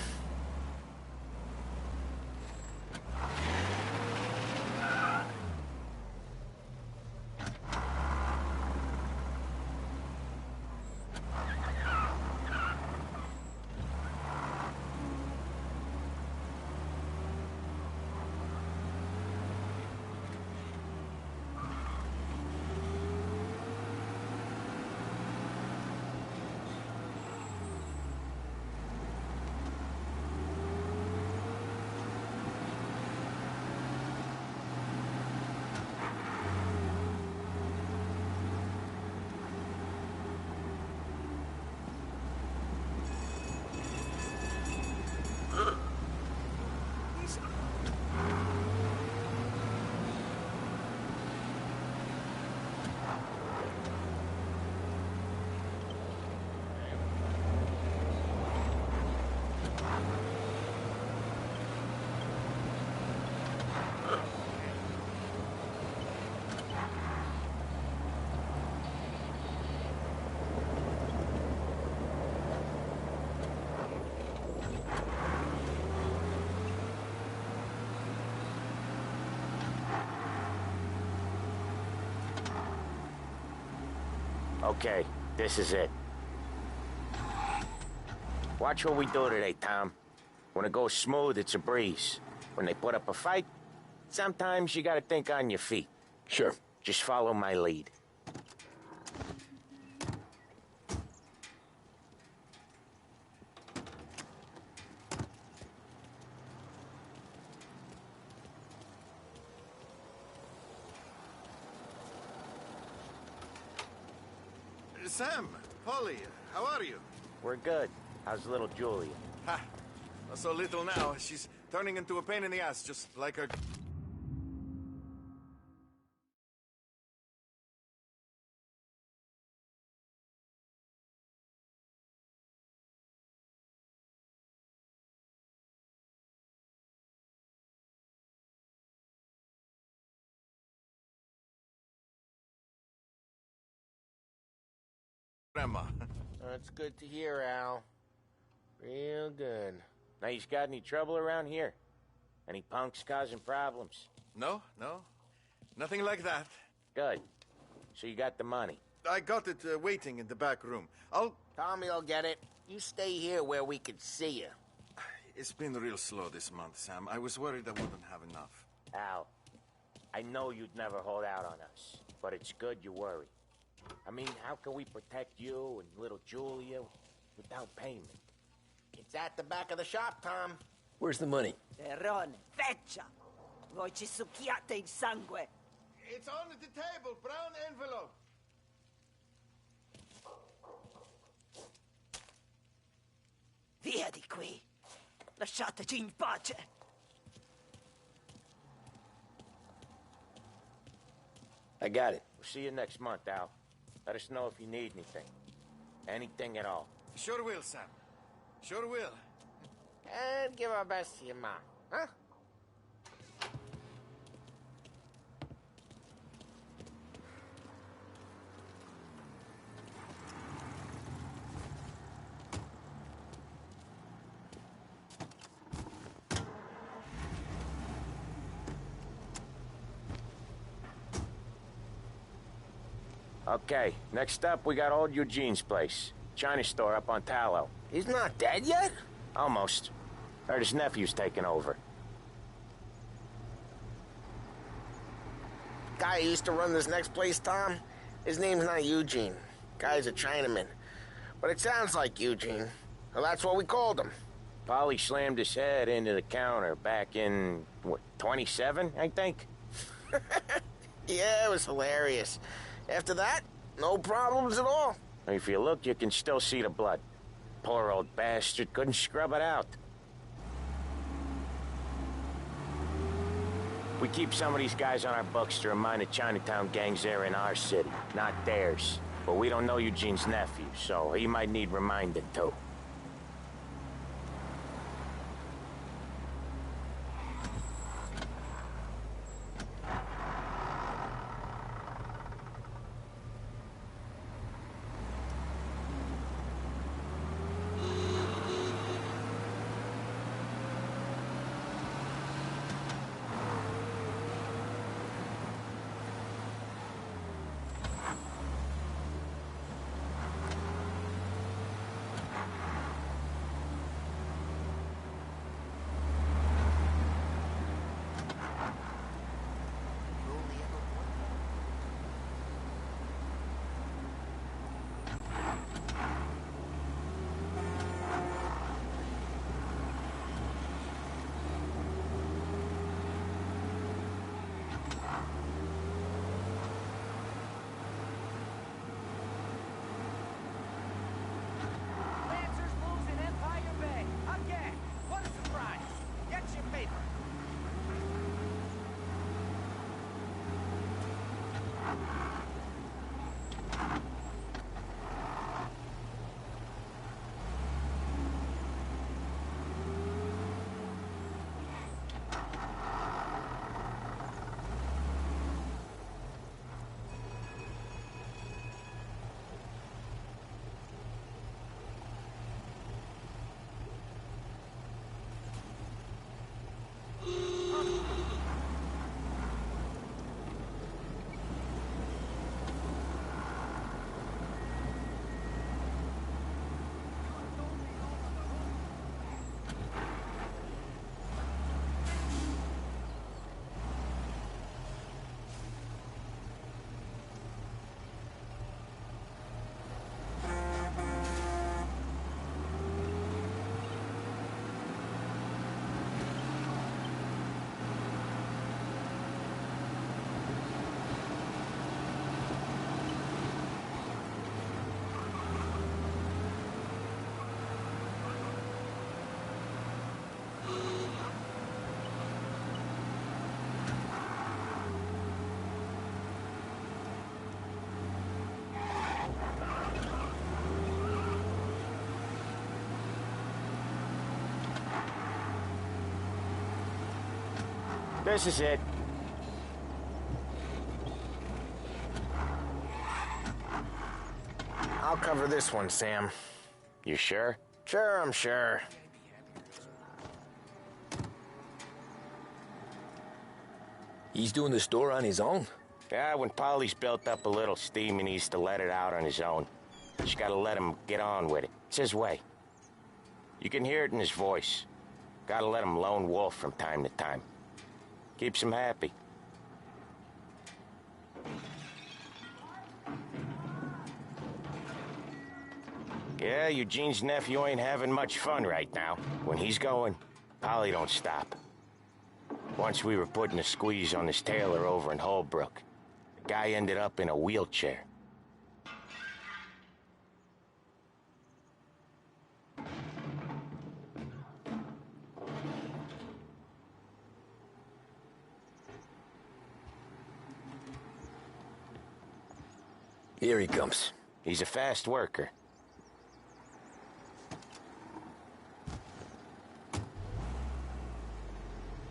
Okay, this is it. Watch what we do today, Tom. When it goes smooth, it's a breeze. When they put up a fight, sometimes you gotta think on your feet. Sure. Just follow my lead. Sam, Polly, how are you? We're good. How's little Julia? Ha! Not so little now. She's turning into a pain in the ass, just like her... grandma. That's good to hear, Al. Real good. Now, you got any trouble around here? Any punks causing problems? No, no. Nothing like that. Good. So you got the money? I got it waiting in the back room. Tommy'll get it. You stay here where we can see you. It's been real slow this month, Sam. I was worried I wouldn't have enough. Al, I know you'd never hold out on us, but it's good you worry. I mean, how can we protect you and little Julia without payment? It's at the back of the shop, Tom. Where's the money? Terrone, feccia! Voi ci succhiate il sangue! It's on the table, brown envelope. Via di qui! Lasciateci in pace! I got it. We'll see you next month, Al. Let us know if you need anything. Anything at all. Sure will, Sam. Sure will. And give our best to your mom, huh? Okay, next up, we got old Eugene's place. China store up on Tallow. He's not dead yet? Almost. Heard his nephew's taking over. Guy who used to run this next place, Tom, his name's not Eugene. Guy's a Chinaman. But it sounds like Eugene. Well, that's what we called him. Polly slammed his head into the counter back in, what, 27, I think? Yeah, it was hilarious. After that, no problems at all. If you look, you can still see the blood. Poor old bastard couldn't scrub it out. We keep some of these guys on our books to remind the Chinatown gangs they're in our city, not theirs. But we don't know Eugene's nephew, so he might need reminding too. This is it. I'll cover this one, Sam. You sure? Sure, I'm sure. He's doing the store on his own? Yeah, when Polly's built up a little steam, he needs to let it out on his own. Just gotta let him get on with it. It's his way. You can hear it in his voice. Gotta let him lone wolf from time to time. Keeps him happy. Yeah, Eugene's nephew ain't having much fun right now. When he's going, Polly don't stop. Once we were putting a squeeze on this tailor over in Holbrook. The guy ended up in a wheelchair. Here he comes. He's a fast worker.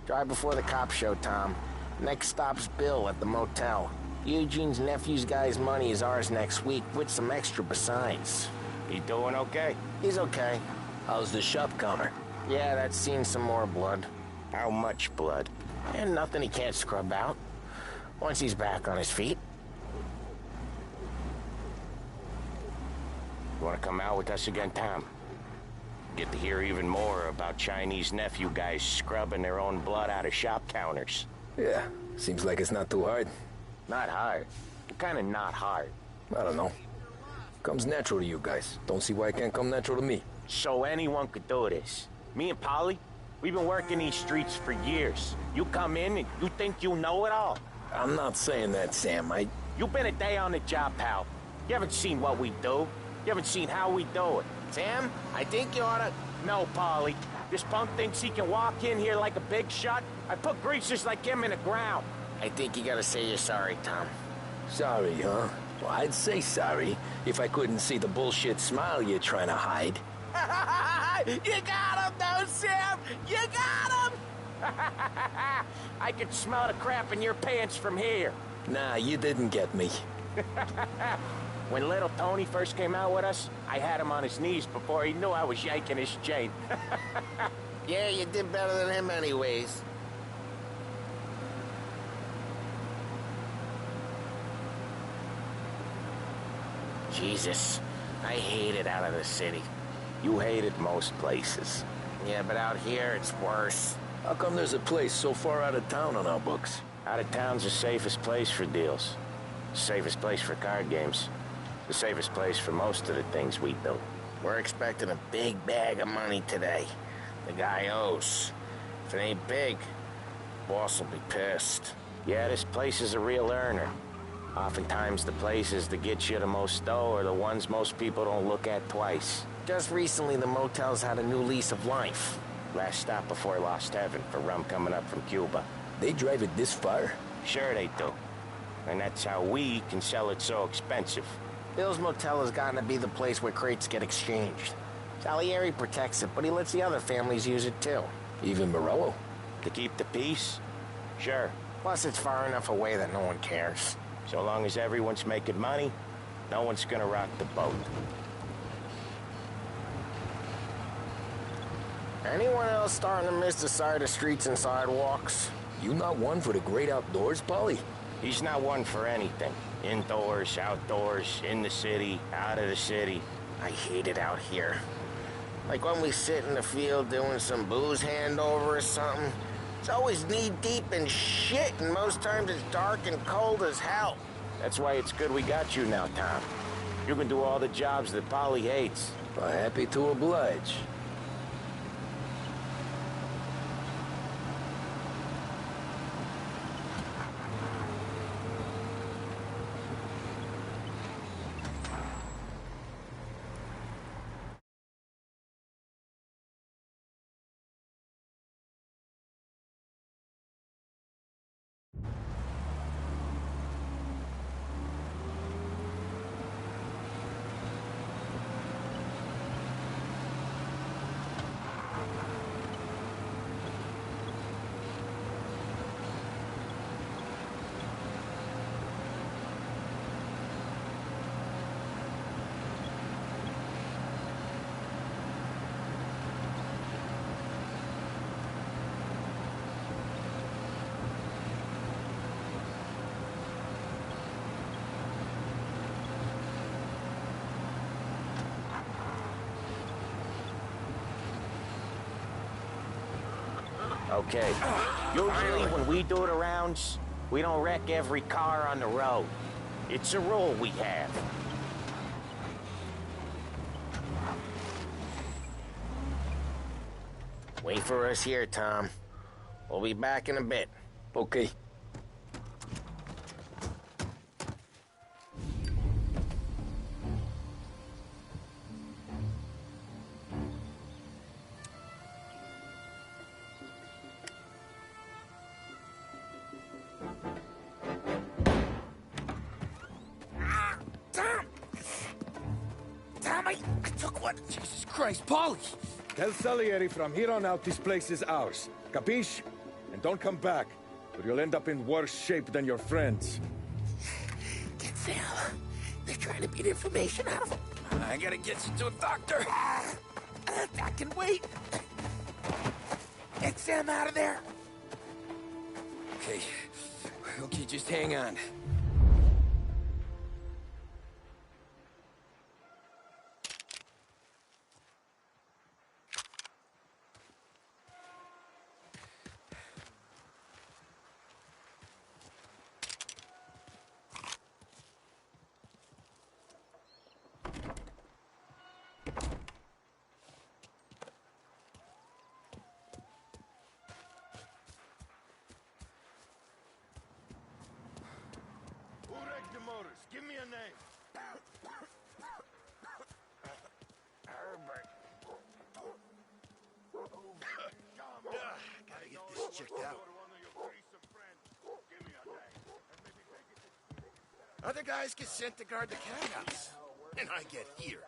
Drive before the cops show, Tom. Next stop's Bill at the motel. Eugene's nephew's guy's money is ours next week, with some extra besides. He doing okay? He's okay. How's the shop counter? Yeah, that's seen some more blood. How much blood? And nothing he can't scrub out. Once he's back on his feet. You wanna come out with us again, Tom? Get to hear even more about Chinese nephew guys scrubbing their own blood out of shop counters. Yeah, seems like it's not too hard. Not hard? What kind of not hard? I don't know. Comes natural to you guys. Don't see why it can't come natural to me. So anyone could do this. Me and Polly, we've been working these streets for years. You come in and you think you know it all. I'm not saying that, Sam. You've been a day on the job, pal. You haven't seen what we do. You haven't seen how we do it. Sam, I think you oughta... No, Polly. This punk thinks he can walk in here like a big shot. I put greasers like him in the ground. I think you gotta say you're sorry, Tom. Sorry, huh? Well, I'd say sorry if I couldn't see the bullshit smile you're trying to hide. You got him, though, Sam! You got him! I can smell the crap in your pants from here. Nah, you didn't get me. When little Tony first came out with us, I had him on his knees before he knew I was yanking his chain. Yeah, you did better than him anyways. Jesus, I hate it out of the city. You hate it most places. Yeah, but out here, it's worse. How come there's a place so far out of town on our books? Out of town's the safest place for deals. The safest place for card games. The safest place for most of the things we do. We're expecting a big bag of money today. The guy owes. If it ain't big, boss will be pissed. Yeah, this place is a real earner. Oftentimes the places that get you the most dough are the ones most people don't look at twice. Just recently, the motel's had a new lease of life. Last stop before Lost Heaven for rum coming up from Cuba. They drive it this far? Sure they do. And that's how we can sell it so expensive. Bill's motel has gotten to be the place where crates get exchanged. Salieri protects it, but he lets the other families use it too. Even Morello? To keep the peace? Sure. Plus, it's far enough away that no one cares. So long as everyone's making money, no one's gonna rock the boat. Anyone else starting to miss the side of streets and sidewalks? You not one for the great outdoors, Polly? He's not one for anything. Indoors, outdoors, in the city, out of the city. I hate it out here. Like when we sit in the field doing some booze handover or something. It's always knee-deep in shit, and most times it's dark and cold as hell. That's why it's good we got you now, Tom. You can do all the jobs that Polly hates. Well, happy to oblige. Okay. Usually when we do the rounds, we don't wreck every car on the road. It's a rule we have. Wait for us here, Tom. We'll be back in a bit. Okay. Tom, I took one. Jesus Christ, Paulie! Tell Salieri from here on out this place is ours. Capiche? And don't come back, or you'll end up in worse shape than your friends. Get Sam. They're trying to beat information out of him. I gotta get you to a doctor. I can wait. Get Sam out of there. Okay. Okay, just hang on. Who wrecked the motors? Give me a name. Herbert. Gotta get this checked out. Other guys get sent to guard the cathouse, and I get here.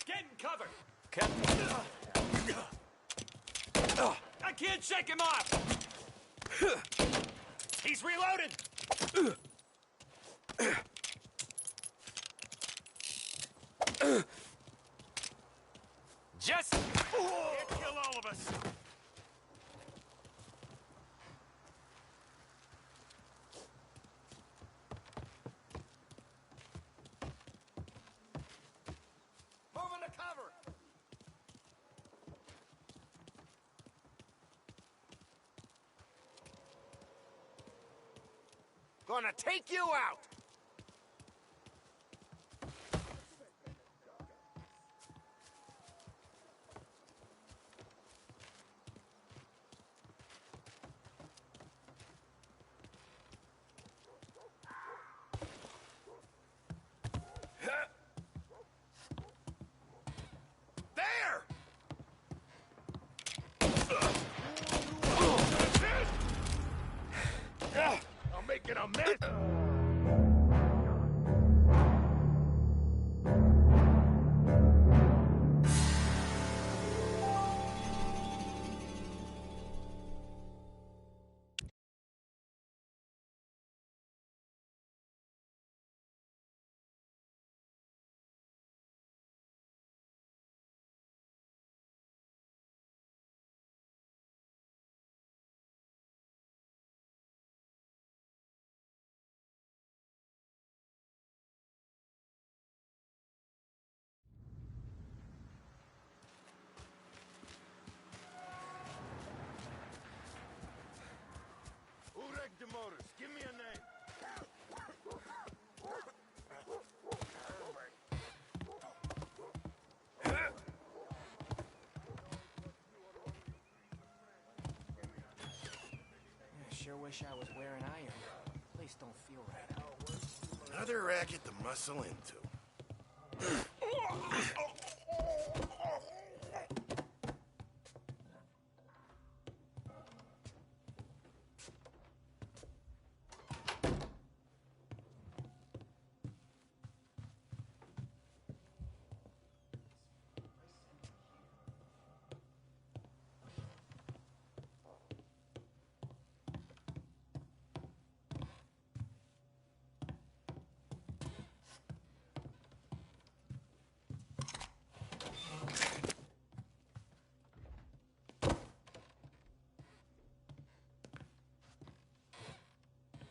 Get in cover! I can't shake him off! He's reloaded! Just can't kill all of us. Moving to cover. Gonna take you out. There! I'm making a mess! Who wrecked the motors? Give me a name. Sure wish I was wearing iron. Place don't feel right. Another racket to muscle into.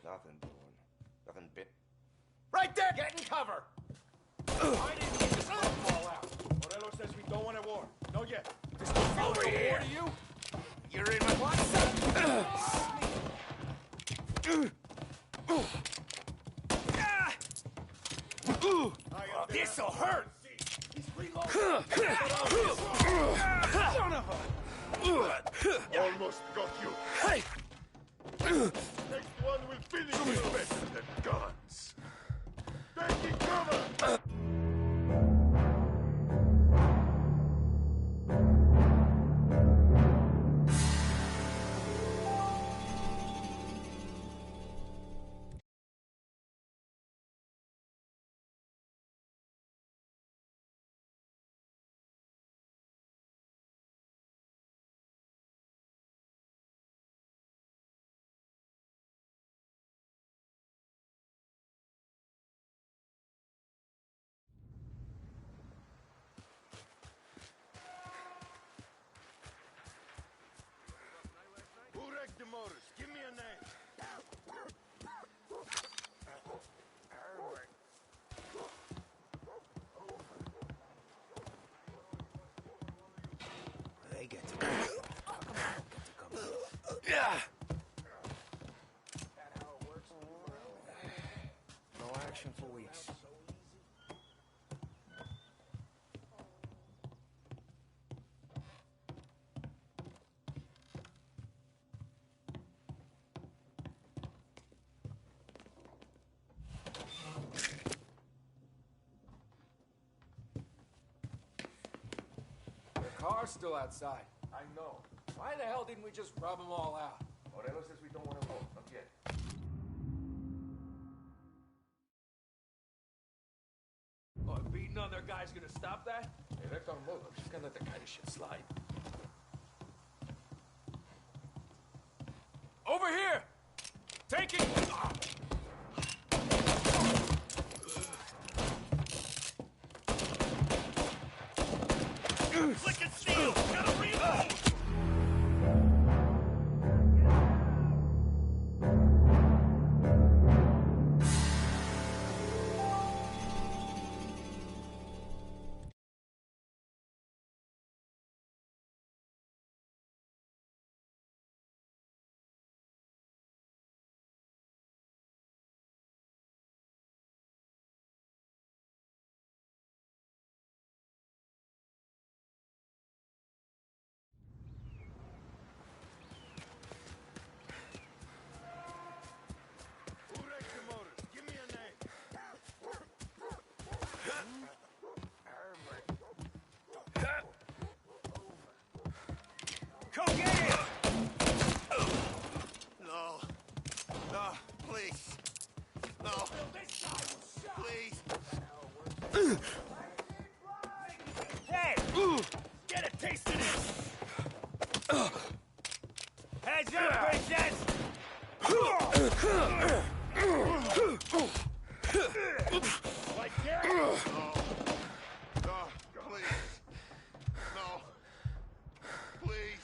Nothing doing. Nothing bit. Right there! Get in cover! I didn't need this to fall out. Morello says we don't want a war. No Oh yeah. This is over here. To you? You're in my... What's up? This'll hurt! He's reloading. Son of a... Almost got you. Next one will finish you better than guns. Taking cover! Who wrecked the motors? Give me a name. They get to come. Yeah. No action for weeks. The car's still outside. I know. Why the hell didn't we just rub them all out? Morello says we don't want to vote. Not yet. Oh, beating on their guy's gonna stop that? Hey, that's our mother. She can't let that kind of shit slide. Over here! Take it! Flick and steel! Gotta reload! Who wrecked the motors? Give me a name. Come get him! No. No, please. No. Please. Hey! Get a taste of this! Heads up, princess! Like that? No. No, please. No. Please.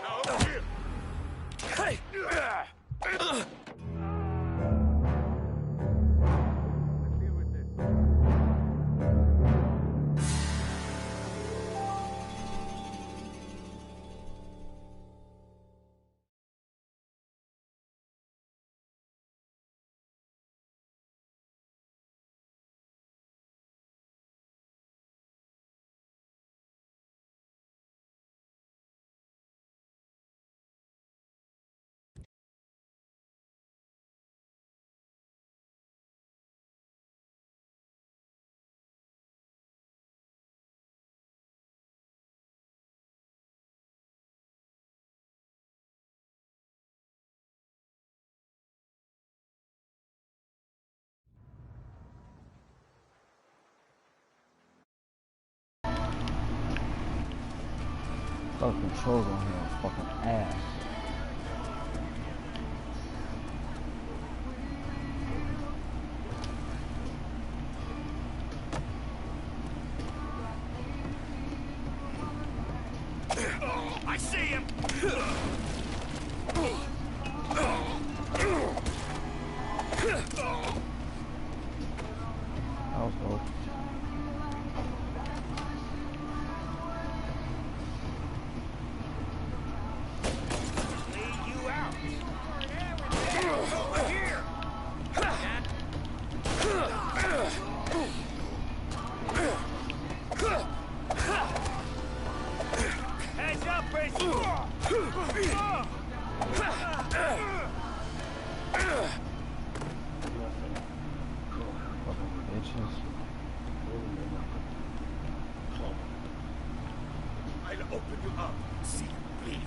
No, here. Hey! Fucking controls on here are fucking ass. I see him! That was dope. see you bleed.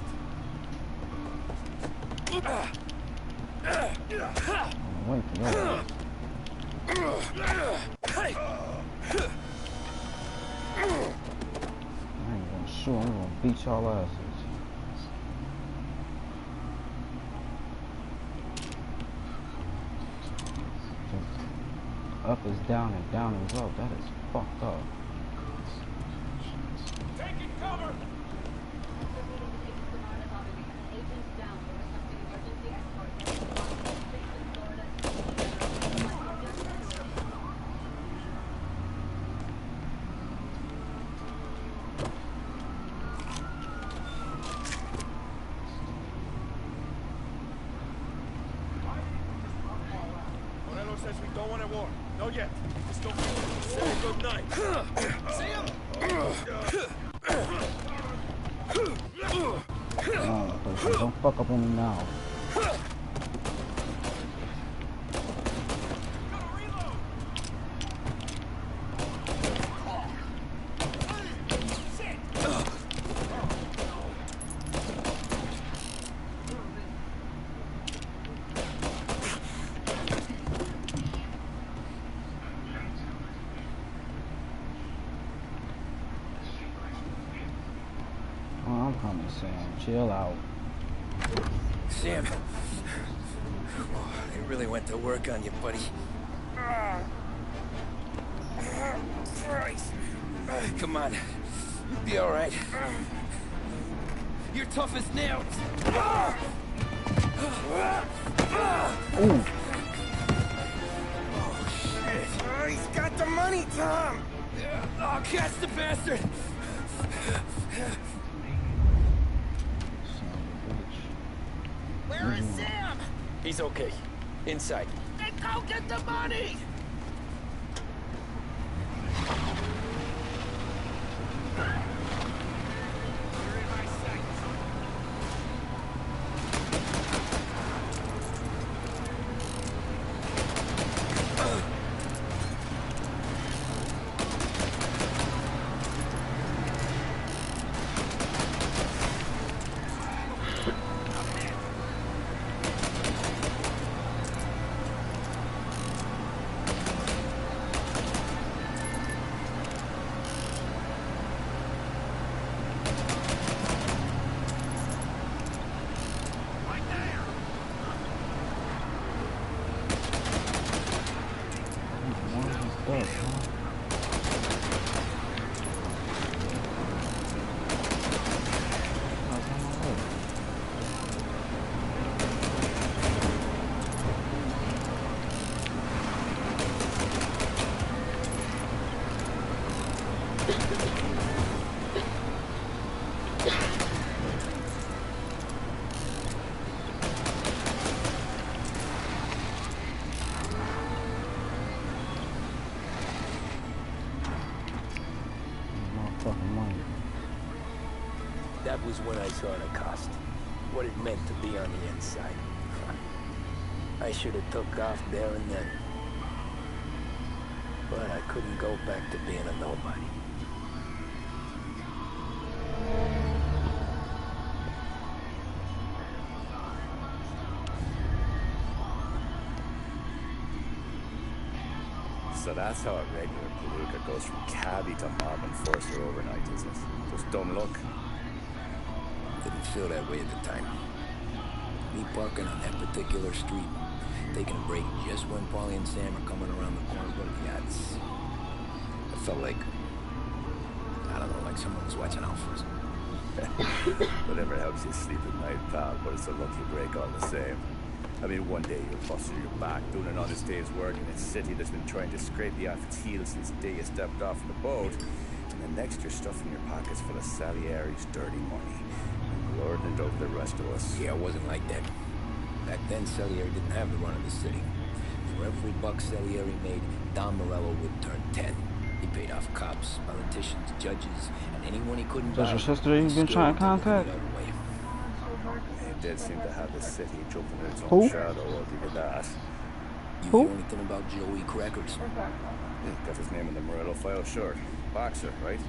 Wait for that. I ain't gonna shoot, I'm gonna beat y'all asses. Up is down and down is up. That is fucked up. Taking cover! Morello says we don't want a war. Not yet. Just don't say good night. See him? Don't fuck up on me now. I'm coming, Sam. Chill out. Sam. They really went to work on you, buddy. Christ. Come on. You'll be all right. You're tough as nails. Ooh. Oh, shit. He's got the money, Tom. I'll catch the bastard. Where is Sam? He's okay. Inside. Then go get the money! That was when I saw the cost. What it meant to be on the inside. I should have took off there and then. But I couldn't go back to being a nobody. So that's how a regular palooka goes from cabbie to mob enforcer overnight, is it? Just dumb luck. Didn't feel that way at the time. Me parking on that particular street, taking a break just when Paulie and Sam are coming around the corner to the yachts. I felt like, I don't know, like someone was watching out for us. Whatever helps you sleep at night, pal, but it's a lucky break all the same. I mean, one day you're busting your back, doing an honest day's work in a city that's been trying to scrape you off its heels since the day you stepped off the boat, and then next you're stuffing your pockets full of Salieri's dirty money, and lording it over the rest of us. Yeah, it wasn't like that. Back then, Salieri didn't have the run of the city. For every buck Salieri made, Don Morello would turn 10. He paid off cops, politicians, judges, and anyone he couldn't buy. Does your sister you've been trying to contact? It did seem to have the city jumping in its own Who? shadow, I'll give you that. You Who? hear anything about Joey Crackers? Got his name in the Morello file, sure. Boxer, right?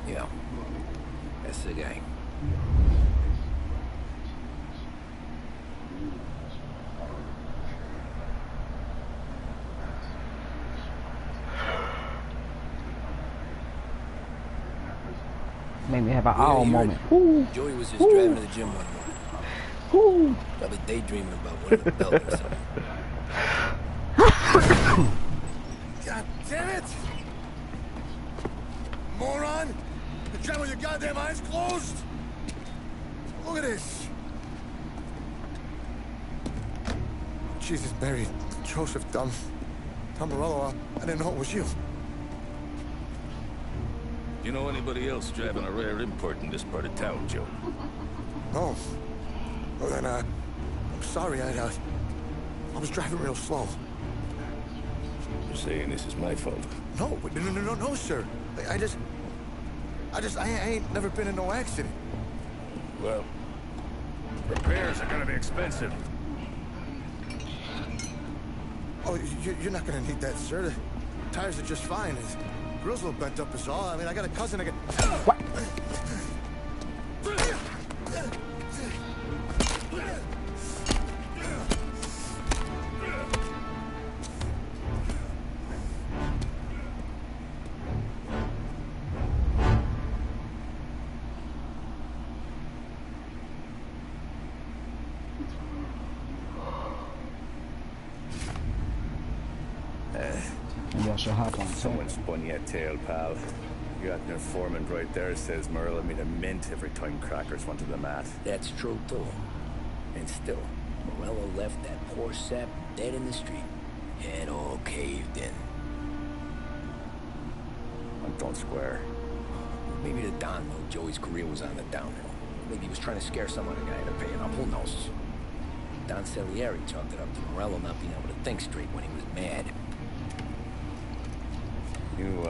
Yeah. That's the guy. Made me have an owl moment. Woo. Joey was just Woo. driving to the gym one morning. Woo. Probably daydreaming about winning a belt or something. God damn it! Moron! You drive with your goddamn eyes closed? Look at this! Jesus, Mary, Joseph, Tom Morello, I didn't know it was you. You know anybody else driving a rare import in this part of town, Joe? No. Well then, I'm sorry, I was driving real slow. You're saying this is my fault? No, sir. I ain't never been in no accident. Well, repairs are gonna be expensive. Oh, you're not gonna need that, sir. The tires are just fine. His grill's a little bent up is all. I mean, I got a cousin I can... What? Maybe I should hop on Someone spun your tail, pal. You got an informant right there says Morello made a mint every time crackers went to the mat. That's true, too. And still, Morello left that poor sap dead in the street. Head all caved in. Don't square. Maybe the Don knew Joey's career was on the downhill. Maybe he was trying to scare some other guy into paying up. Who knows? Don Salieri chalked it up to Morello not being able to think straight when he was mad. You,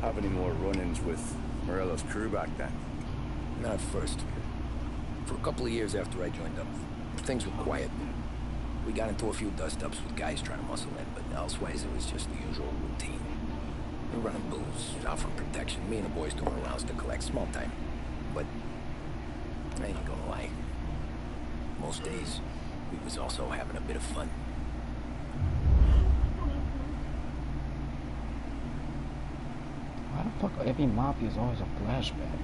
have any more run-ins with Morello's crew back then? Not at first. For a couple of years after I joined up, things were quiet. We got into a few dust-ups with guys trying to muscle in, but elsewise it was just the usual routine. We were running booze, offering protection, me and the boys doing rounds to collect small time. But I ain't gonna lie. Most days, we was also having a bit of fun. Why the fuck every Mafia is always a flashback?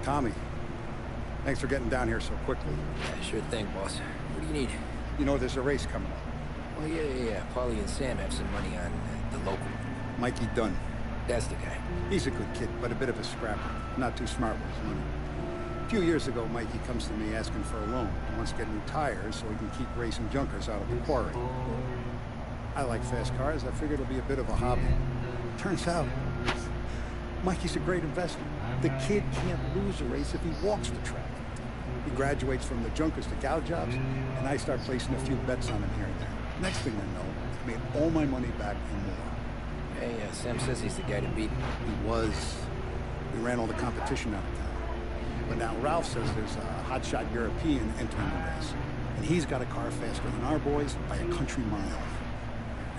Tommy, thanks for getting down here so quickly. Yeah, sure thing, boss. What do you need? You know there's a race coming up. Oh, yeah. Paulie and Sam have some money on the local. Mikey Dunn. That's the guy. He's a good kid, but a bit of a scrapper. Not too smart with his money. A few years ago, Mikey comes to me asking for a loan. He wants to get new tires so he can keep racing junkers out of the quarry. I like fast cars. I figured it'll be a bit of a hobby. Turns out, Mikey's a great investment. The kid can't lose a race if he walks the track. He graduates from the junkers to cow jobs, and I start placing a few bets on him here and there. Next thing I know, I made all my money back and more. Hey, Sam says he's the guy to beat. He was. We ran all the competition out of town. But now Ralph says there's a hotshot European entering the race. And he's got a car faster than our boys by a country mile.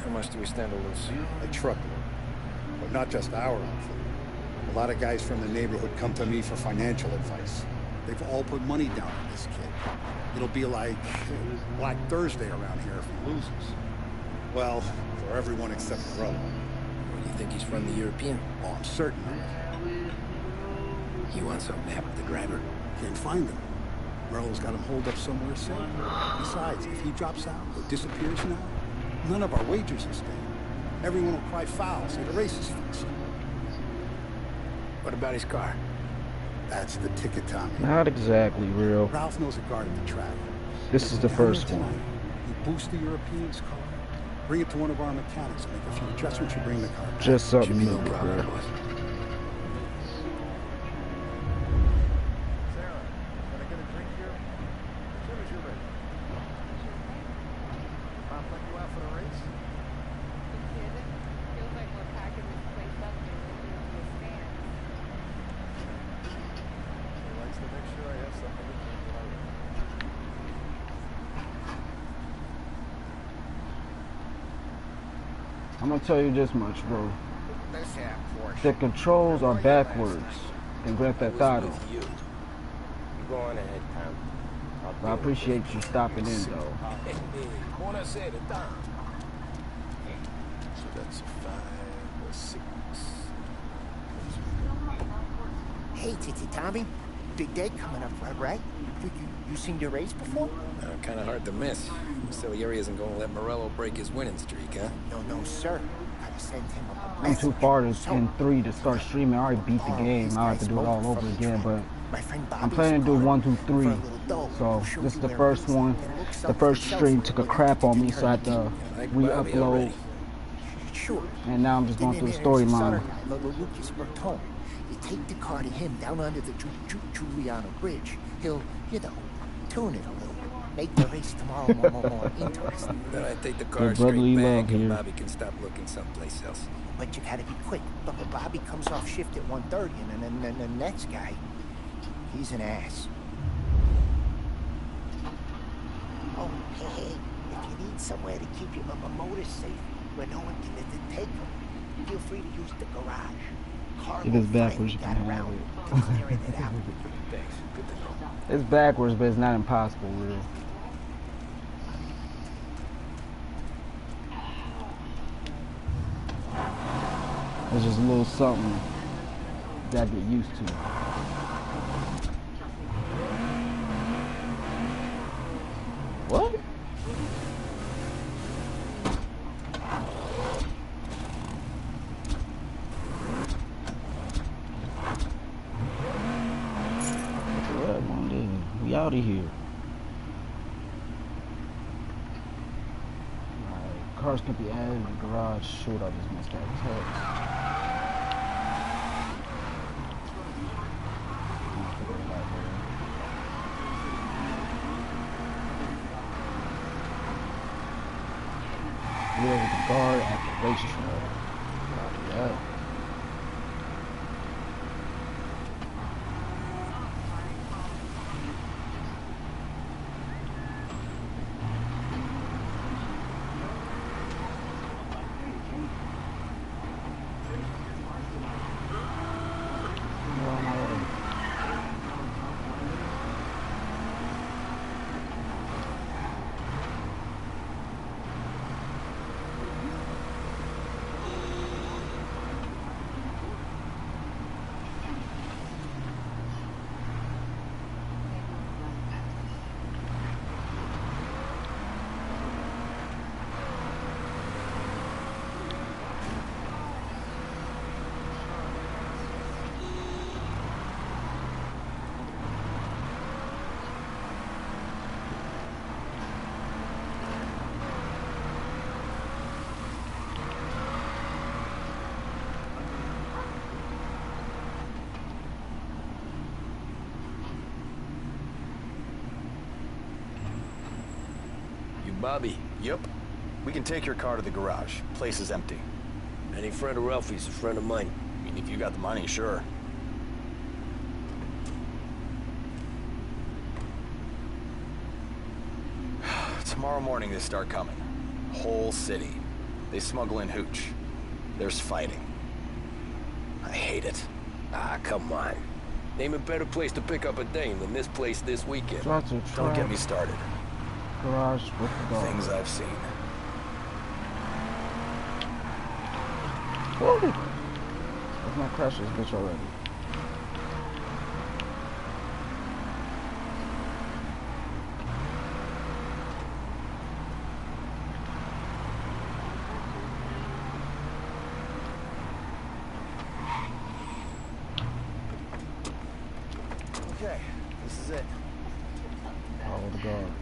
How much do we stand to lose? A truckload. But not just our outfit. A lot of guys from the neighborhood come to me for financial advice. They've all put money down on this kid. It'll be like Black Thursday around here if he loses. Well, for everyone except Morello. What, do you think he's from the European? Oh, I'm certain of it. You want something to happen to the driver? Can't find him. Morello's got him holed up somewhere safe. Besides, if he drops out or disappears now, none of our wagers are staying. Everyone will cry foul, say the race is fixed. What about his car? That's the ticket, Tommy. Not exactly real. Ralph knows a guard at the track. This is the first one. You boost the European's car, bring it to one of our mechanics, make a few adjustments, you bring the car back. Just something new, no problem, bro. boss. I'm gonna tell you this much, bro. This here Porsche. The controls are backwards in Grand Theft Auto. You go on ahead, Tom. But I appreciate you stopping in, though. Buonasera, Tom. So that's a 5 or 6. Hey, Titi Tommy. Big day coming up, right? You seen the race before? Kind of hard to miss. Salieri isn't going to let Morello break his winning streak, huh? No, sir. Gotta send him a I'm too far in 3 to start streaming. I already beat the game. I'll have to do it all over again, but I'm planning to do 1, 2, 3. So this is the first one. The first stream took a crap on me, so I had to re-upload. Sure. And now I'm just going through the storyline. Lucas Bertone. You take the car to him down under the Giuliano Bridge. He'll, tune it a little. Make the race tomorrow more interesting. Then I take the car straight back and Bobby can stop looking someplace else. But you gotta be quick. But Bobby comes off shift at 1:30, and then the next guy, he's an ass. Oh, hey, if you need somewhere to keep your motor safe, where no one can take them, feel free to use the garage. It is backwards, you can have it. Thanks, good to know. It's backwards, but it's not impossible, really. It's just a little something you gotta get used to. What? We out of here. Alright, cars can be added in the garage. Shoot, I just missed that text. With the guard at the racetrack. Yeah. Bobby. Yep. We can take your car to the garage. Place is empty. Any friend of Ralphie's, a friend of mine. I mean, if you got the money, sure. Tomorrow morning they start coming. Whole city. They smuggle in hooch. There's fighting. I hate it. Ah, come on. Name a better place to pick up a dame than this place this weekend. Don't get me started. Garage with the dog. Things I've seen. Whoa! Let's not crash this bitch already. Okay, this is it. Follow the guard.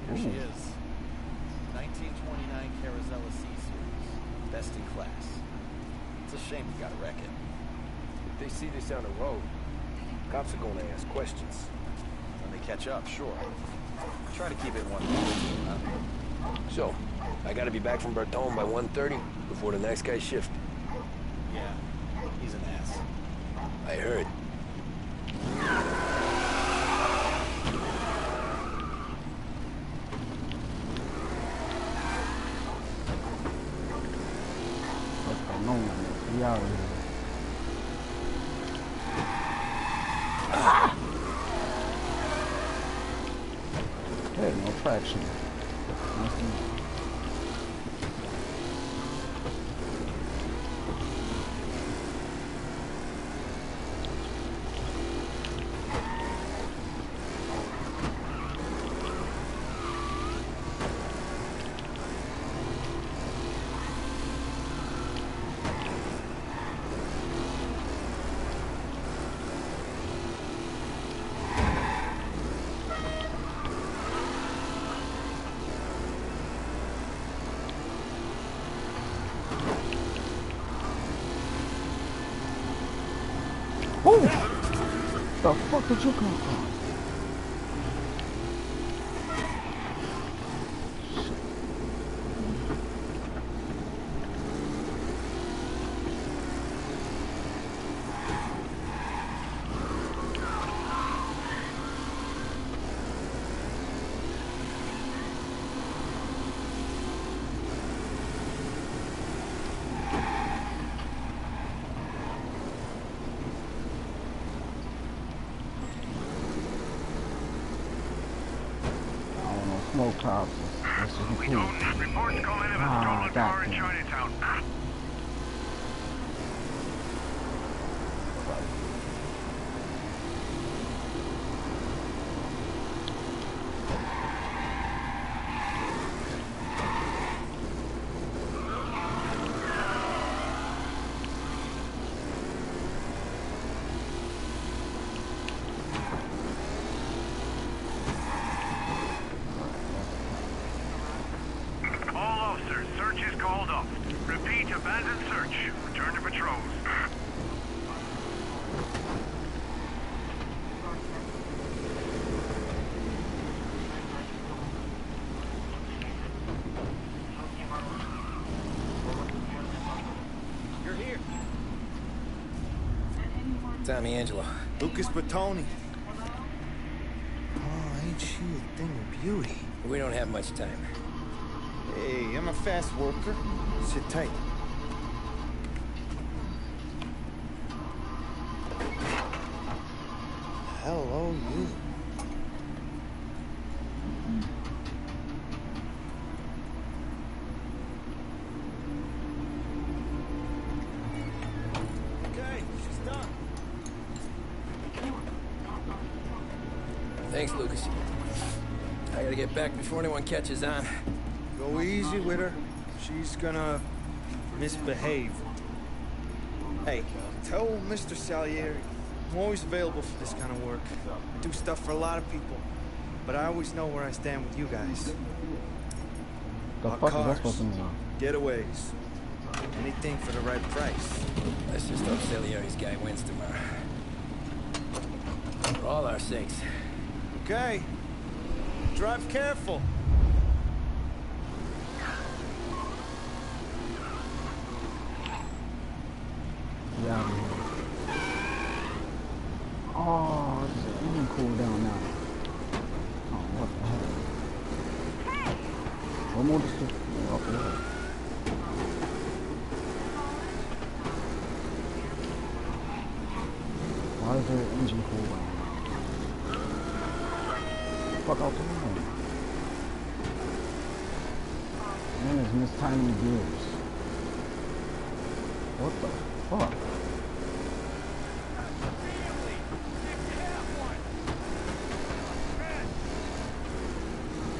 Here she is. 1929 Carazella C Series. Best in class. It's a shame you gotta wreck it. If they see this on the road, cops are gonna ask questions. When they catch up, sure. Try to keep it one. So, I gotta be back from Bertone by 1:30 before the next guy's shift. Yeah. He's an ass. I heard. What's going on? We out of here. Ah! Hey, no traction. Nice to know. Who the fuck did you come from? Smoke tops. This is We don't need reports come in of a stolen car in Chinatown. Abandoned search. Return to patrols. You're here. Tommy Angelo. Lucas Bertoni. Oh, ain't she a thing of beauty? We don't have much time. Hey, I'm a fast worker. Sit tight. Hello, you. Okay, she's done. Thanks, Lucas. I gotta get back before anyone catches on. Go easy with her. She's gonna misbehave. Hey, tell Mr. Salieri I'm always available for this kind of work. I do stuff for a lot of people, but I always know where I stand with you guys. The fuck is that supposed to mean? Getaways. Anything for the right price. Let's just hope Salieri's guy wins tomorrow. For all our sakes. Okay. Drive careful. Yeah. Oh, it's even cool down now. Oh, what the hell? What more does this up there? Why is there an engine cool down now? Fuck out the way. Man, it's Miss Tiny Gears. What the fuck?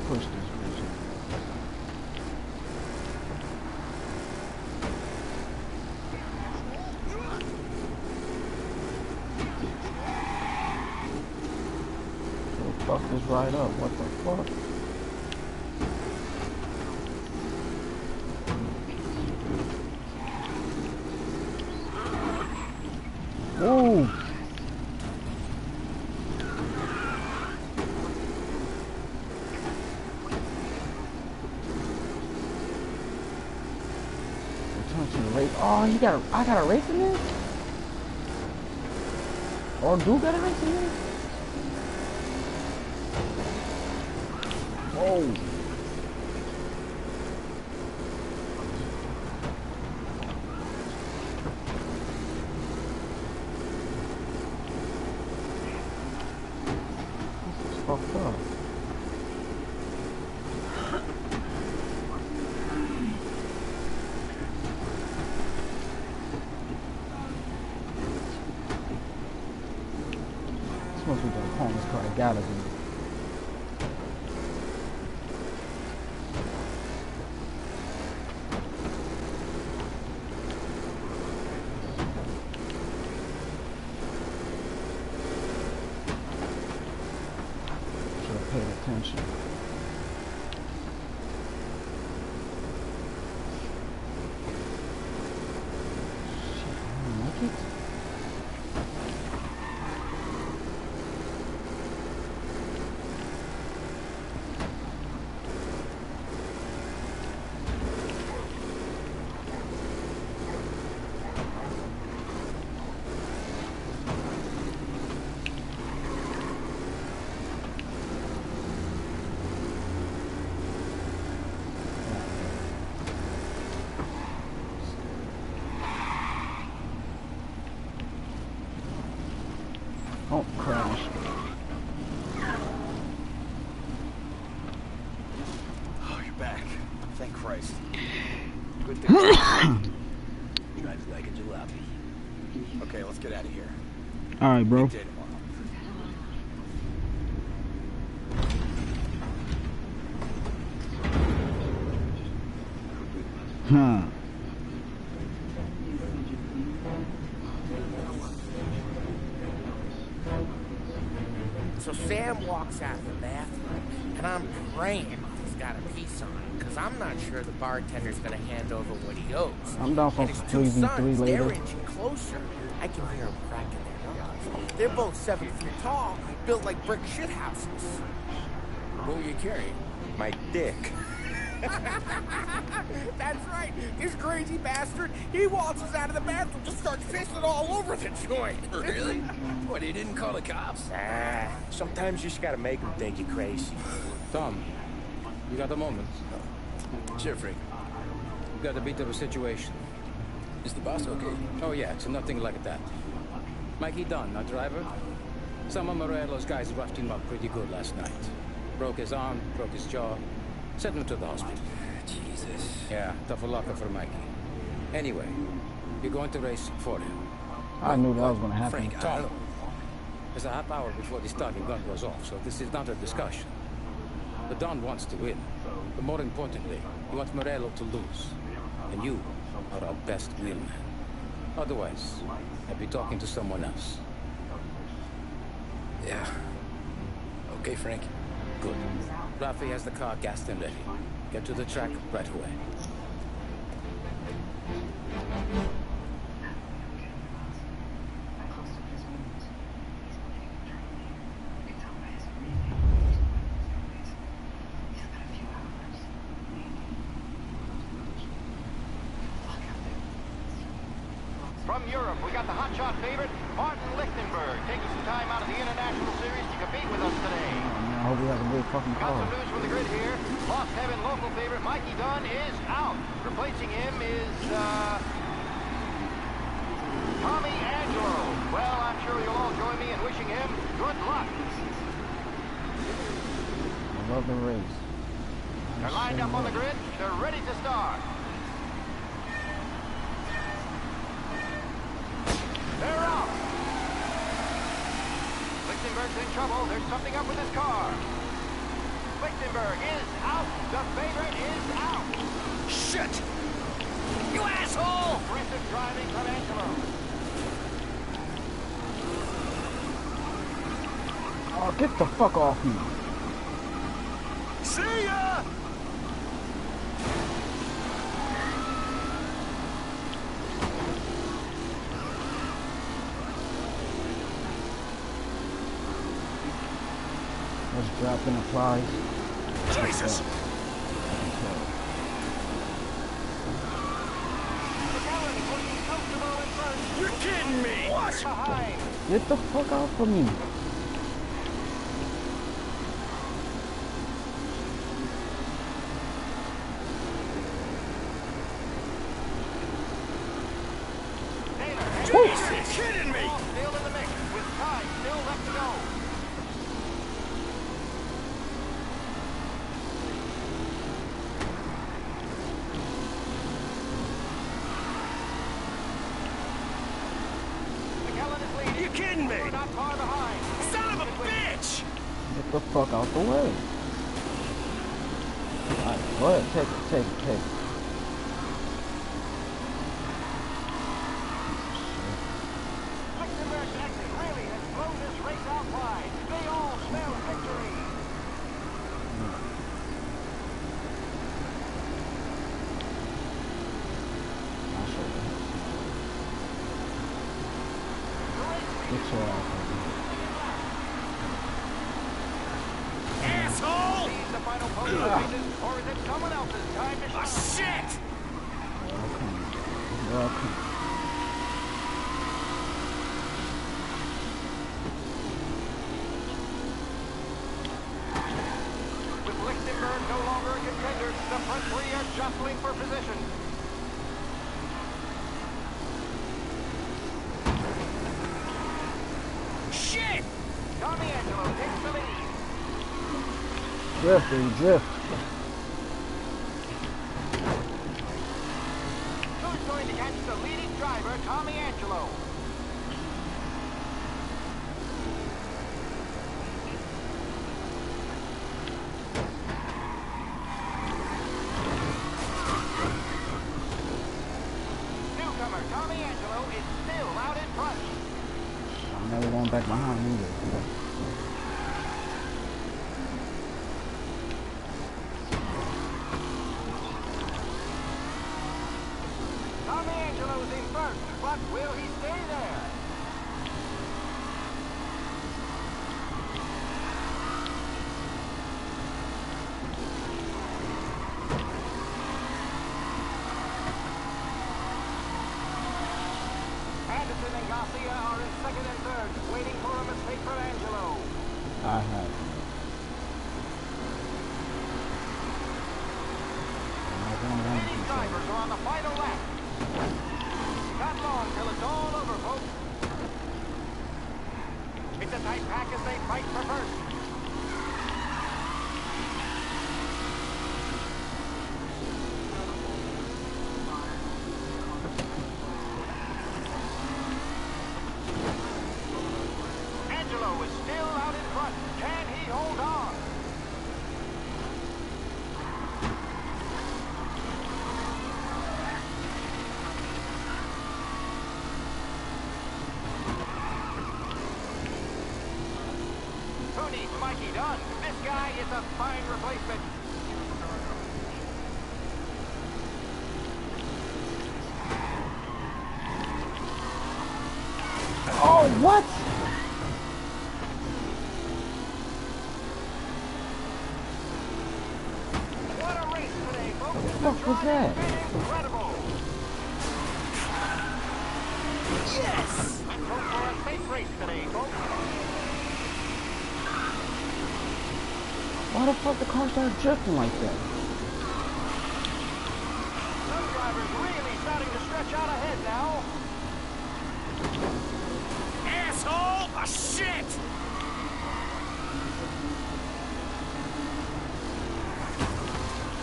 Push this bitch in. So fuck this right up. What the fuck? Whoa! Oh, I got a race in this? Or do get an ACU? Whoa. This is fucked up. Must be the homeless car. It gotta be. Should have paid attention. Shit, I don't like it. Oh, crash. Oh, you're back. Thank Christ. Good to go. Drives like a jalopy. Okay, let's get out of here. Alright, bro. Big day tomorrow. Huh. So Sam walks out of the bathroom, and I'm praying he's got a piece on him, because I'm not sure the bartender's going to hand over what he owes. I'm down for And his two 3v3 sons, later. they're inching closer. I can hear them cracking their knuckles. They're both 7 feet tall, built like brick shithouses. What were you carrying? My dick. That's right. This crazy bastard, he waltzes out of the bathroom, just starts pissing all over the joint. Really? What, he didn't call the cops? Sometimes you just gotta make them think you're crazy. Tom, you got a moment? Sure, Frank. You got a bit of a situation. Is the boss okay? Oh yeah, it's nothing like that. Mikey Dunn, our driver. Some of Morello's guys roughed him up pretty good last night. Broke his arm, broke his jaw. Sent him to the hospital. Jesus. Yeah, tough luck for Mikey. Anyway, you're going to race for him. I knew that was gonna happen. Frank, Tom, there's a half hour before the starting gun goes off, so this is not a discussion. The Don wants to win, but more importantly, he wants Morello to lose. And you are our best wheelman. Otherwise, I'd be talking to someone else. Yeah. Okay, Frank. Good. Rafi has the car gassed and ready. Get to the track right away. From Europe, we got the hotshot favorite, Martin Lichtenberg, taking some time out of the International Series to compete with us today. I hope we have a good fucking Got car. some news from the grid here. Lost Heaven local favorite Mikey Dunn is out. Replacing him is, Tommy Angelo. Well, I'm sure you'll all join me in wishing him good luck. I love the race. They're lined up on the grid. They're ready to start. They're out. Lichtenberg's in trouble. There's something up with his car. Lichtenberg is out. The favorite is out. Shit! You asshole! Aggressive driving from Angelo. Oh, get the fuck off me. See ya! Let's drop in the flies. Jesus! You're kidding me! What? Behind. Get the fuck out from me. Jesus! You're kidding me! Still in the mix, with time still left to go. McKellen is leading. You kidding me? You're not far behind. Son of a bitch! Get the fuck out the way. Alright, go ahead, take it. Lichtenberg's exit really has blown this race out wide. They all smell victory. Get your ass out. Asshole! Sees the final podium races, or is it someone else's time to shine? Shit! Welcome. With Lichtenberg no longer a contender, the front three are jostling for position. Shit! Tommy Angelo takes the lead. Drift, baby, drift. Who's going to catch the leading driver, Tommy Angelo? Newcomer Tommy Angelo is still out in front. I'm never going back behind either. Tommy Angelo's in first, but will he stay there? Anderson and Garcia are in second and third, waiting for a mistake from Angelo. I have. Leading drivers are on the final lap. Not long till it's all over, folks. It's a tight pack as they fight for first. Angelo is still out in front. Can he hold on? Who needs Mikey Dunn? This guy is a fine replacement. Oh, what? What a race today, folks. What the fuck was that? Incredible. Yes! Let's hope for a safe race today, folks. Why the fuck the car started drifting like that? Some drivers really starting to stretch out ahead now. Asshole! Ah, shit!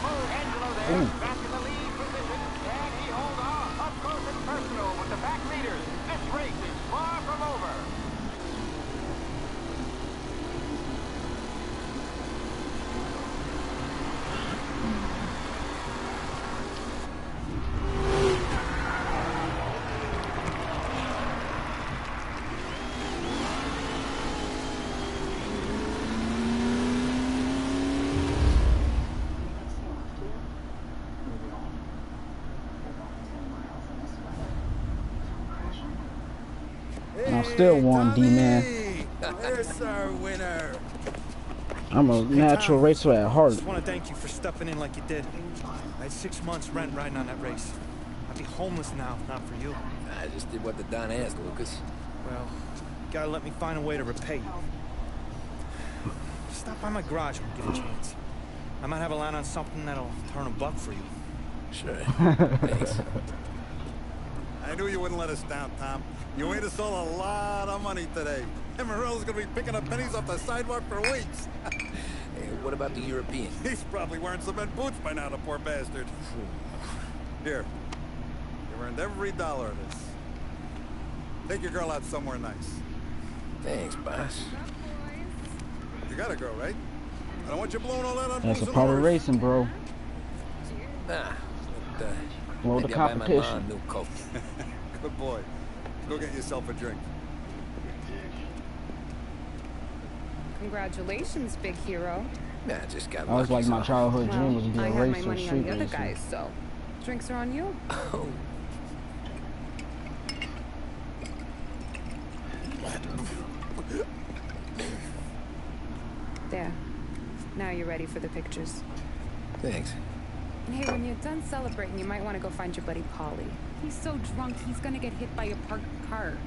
Angelo there, back in the lead position. Can he hold on? Up close and personal with the back leaders. This race is far from over. I still won, D-Man. There's our winner. I'm a natural racer at I heart. just want to thank you for stepping in like you did. I had 6 months rent riding on that race. I'd be homeless now if not for you. I just did what the Don asked, Lucas. Well, gotta let me find a way to repay you. Stop by my garage when you get a chance. I might have a line on something that'll turn a buck for you. Sure. Thanks. I knew you wouldn't let us down, Tom. You made us all a lot of money today. And Morello's gonna be picking up pennies off the sidewalk for weeks. Hey, what about the European? He's probably wearing cement boots by now, the poor bastard. Here. You've earned every dollar of this. Take your girl out somewhere nice. Thanks, boss. You got a girl, right? I don't want you blowing all that on That's a booze part and of whores. racing, bro. Nah, but, Blow the maybe I'll buy my competition. mom a new coat. Good boy. Go get yourself a drink. Congratulations, big hero. Nah, I just got That was like my childhood Well, dream was to be I a have my racer, money on street the other racer. guys, so drinks are on you. Oh. There. Now you're ready for the pictures. Thanks. And hey, when you're done celebrating, you might want to go find your buddy Paulie. He's so drunk, he's gonna get hit by a parked car.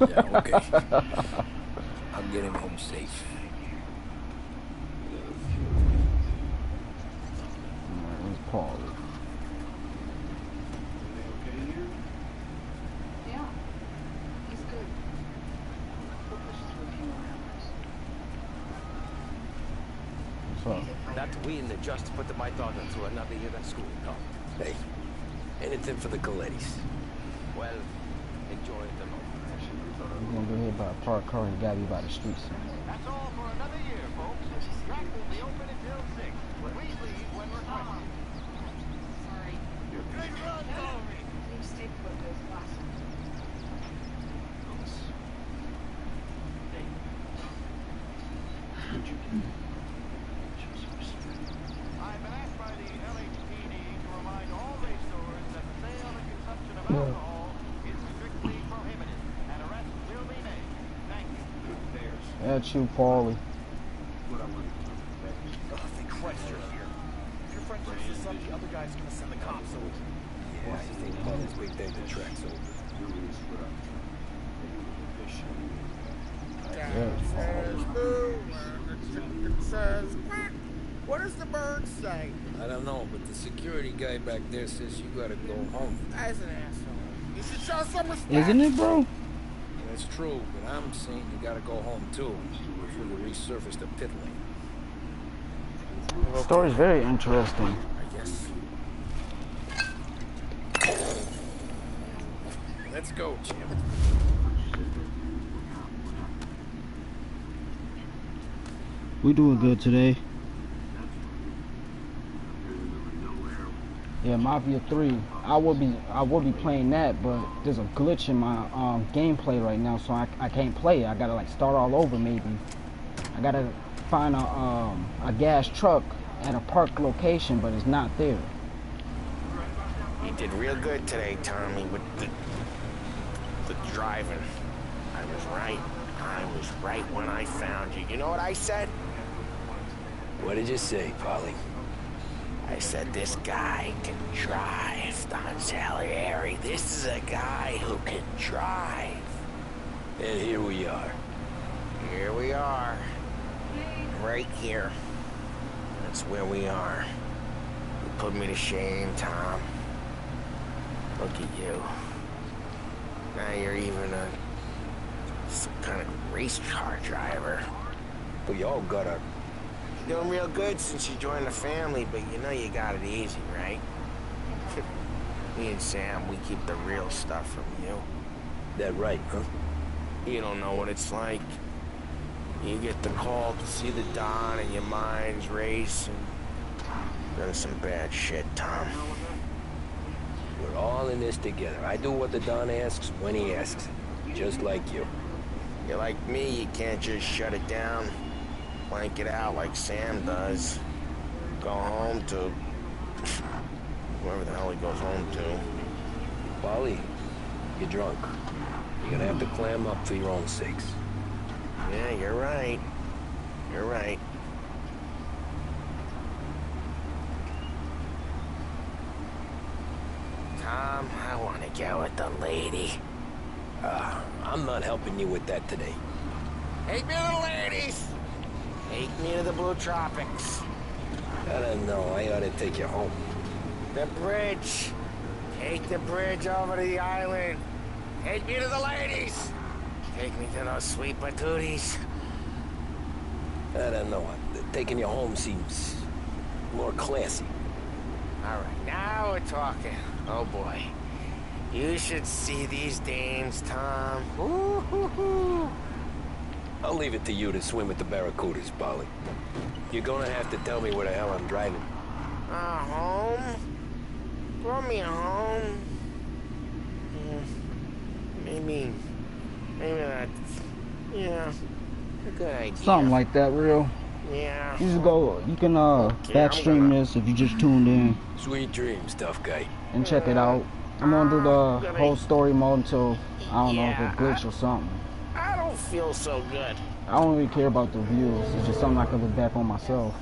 Yeah, okay. I'll get him home safe. Alright, where's Paul? Yeah, he's good. What's up? Not to win, they just put my daughter through another year at school, no? Hey, anything for the Colettis. Well, enjoy the moment. You're gonna get hit by a parked car, you gotta be by the streets. That's all for another year, folks. Track will be open until 6. Please leave when requested. Sorry. Good run, Tommy. Please stay put those glasses. I've been asked by the LHPD to remind all racers that the sale and consumption of alcohol is strictly prohibited, and arrests will be made. Thank you. That's you, Paulie. Oh, thank Christ you're here. If your friend takes this up, the other guy's gonna send the cops over. Yeah, I think by this big day the track's over. Says boo, and it says quack. What does the bird say? I don't know, but the security guy back there says you gotta go home. As an asshole. You should show some respect. Isn't it, bro? That's true, but I'm saying you gotta go home too, before you resurface the pit lane. The story's very interesting. I guess. Let's go, Jim. We doing good today. Yeah, Mafia 3. I will be playing that, but there's a glitch in my gameplay right now, so I can't play it. I gotta like start all over maybe. I gotta find a gas truck at a park location, but it's not there. You did real good today, Tommy, with the driving. I was right. I was right when I found you. You know what I said? What did you say, Polly? I said, this guy can drive, Don Salieri. This is a guy who can drive. And here we are. Here we are. Right here. That's where we are. You put me to shame, Tom. Look at you. Now you're even some kind of race car driver. We all got our... You're doing real good since you joined the family, but you know you got it easy, right? Me and Sam, we keep the real stuff from you. That right, huh? You don't know what it's like. You get the call to see the Don and your mind's racing. Done some bad shit, Tom. We're all in this together. I do what the Don asks when he asks it. Just like you. You're like me, you can't just shut it down. Blank it out like Sam does. Go home to... whoever the hell he goes home to. Polly, you're drunk. You're gonna have to clam up for your own sakes. Yeah, you're right. You're right. Tom, I want to go with the lady. I'm not helping you with that today. Take me to the ladies! Take me to the Blue Tropics. I don't know. I ought to take you home. The bridge. Take the bridge over to the island. Take me to the ladies. Take me to those sweet patooties. I don't know. Taking you home seems more classy. All right, now we're talking. Oh boy. You should see these dames, Tom. Ooh. I'll leave it to you to swim with the barracudas, Polly. You're gonna have to tell me where the hell I'm driving. Home? Brought me home. Maybe that's, yeah, a good idea. Something like that, real. Yeah. You just go, you can backstream this if you just tuned in. Sweet dreams, tough guy. And check it out. I'm gonna do the whole story mode until, I don't know, if it glitch or something. I don't feel so good. I don't really care about the views. It's just something I can look back on myself.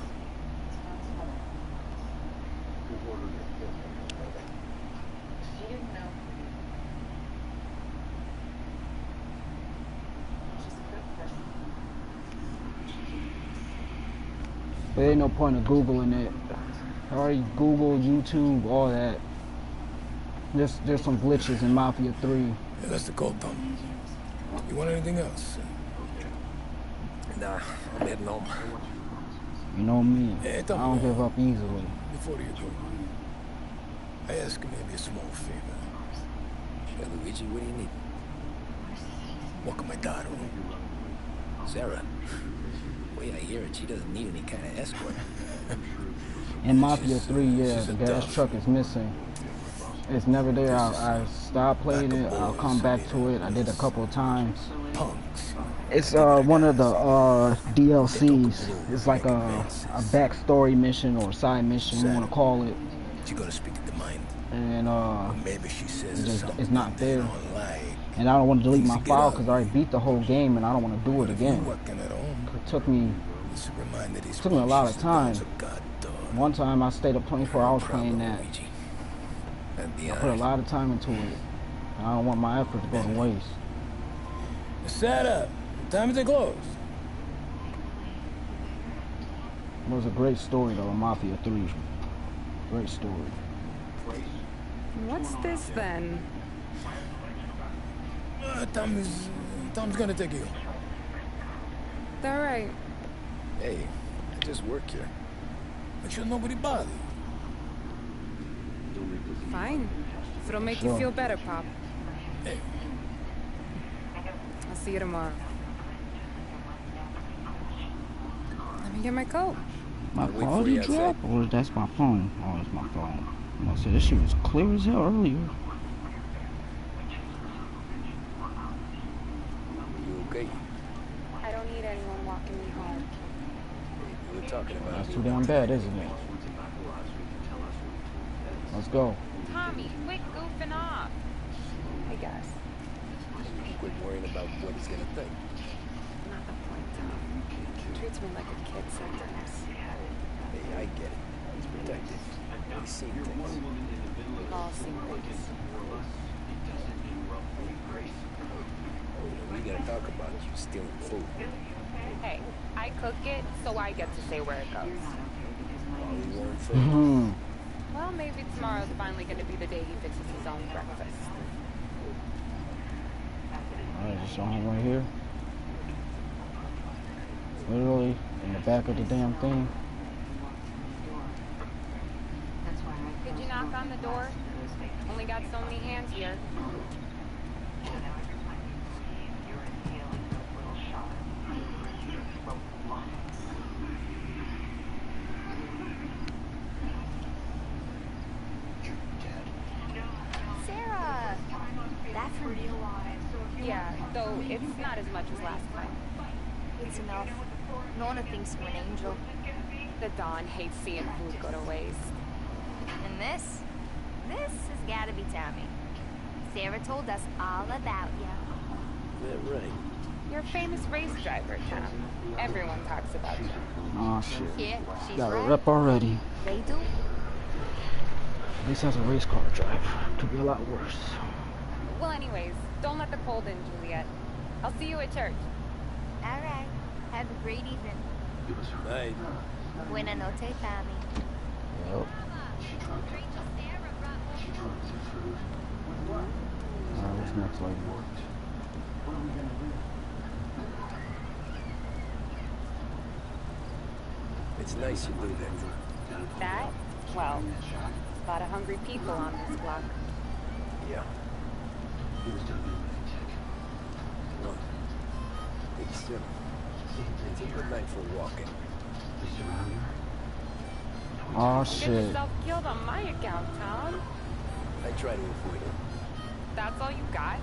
There ain't no point of Googling it. I already Googled, YouTube, all that. There's some glitches in Mafia 3. Yeah, that's the code, Tom. You want anything else? Nah, I'm heading home. You know me. Yeah, I don't give up easily. Before you go, I ask you maybe a small favor. Hey, Luigi, what do you need? Welcome my daughter. Sarah. Way I hear it, she doesn't need any kind of escort. In Mafia 3, yeah, the gas truck is missing. It's never there. I stopped playing it. I'll come back to it. I did a couple of times. It's one of the DLCs. It's like a backstory mission or side mission, you want to call it. You're gonna speak the mind. And maybe she says it's not there. And I don't want to delete my file because I already beat the whole game and I don't want to do it again. It took me a lot of time. One time I stayed up 24 hours playing that. I put a lot of time into it. And I don't want my effort to go to waste. Set up. Time to close. It was a great story though, Mafia 3. Great story. What's this then? Tom's gonna take you. All right. Hey, I just work here. Make sure nobody bother you. Fine. If it'll make you feel better, Pop. Hey. I'll see you tomorrow. Let me get my coat. My quality drop? Or that's my phone? Oh, it's my phone. I said this shit was clear as hell earlier. You okay? I don't need anyone walking me home. We were talking about That's too damn bad, isn't it? Let's go. Tommy, quit goofing off. I guess. Quit worrying about what he's gonna think. Not the point, Tom. He treats me like a kid sometimes. Hey, I get it. He's protected. He's seen things. We've all seen things. We gotta talk about you stealing food. Hey, I cook it, so I get to say where it goes. Well, maybe tomorrow's finally going to be the day he fixes his own breakfast. Alright, just on him right here. Literally in the back of the damn thing. Could you knock on the door? Only got so many hands here. Sarah! That for real? Yeah, though it's not as much as last time. It's enough. Nona thinks you're an angel. The Dawn hates seeing food go to waste. And this? This has gotta be Tommy. Sarah told us all about you. Yeah, right. You're a famous race driver, Tom. Everyone talks about you. Oh shit. Yeah, she's Got right. a rep already. They do. At least as a race car driver. Could be a lot worse. Well, anyways, don't let the cold in, Juliet. I'll see you at church. All right. Have a great evening. Night. Buena noche, Tommy. Yep. Alright, what's next, lady? It's nice you do that. That? Well, a lot of hungry people on this block. Yeah. Well, it's a good night for walking. Oh Get shit. yourself killed on my account, Tom. I try to avoid it. That's all you got?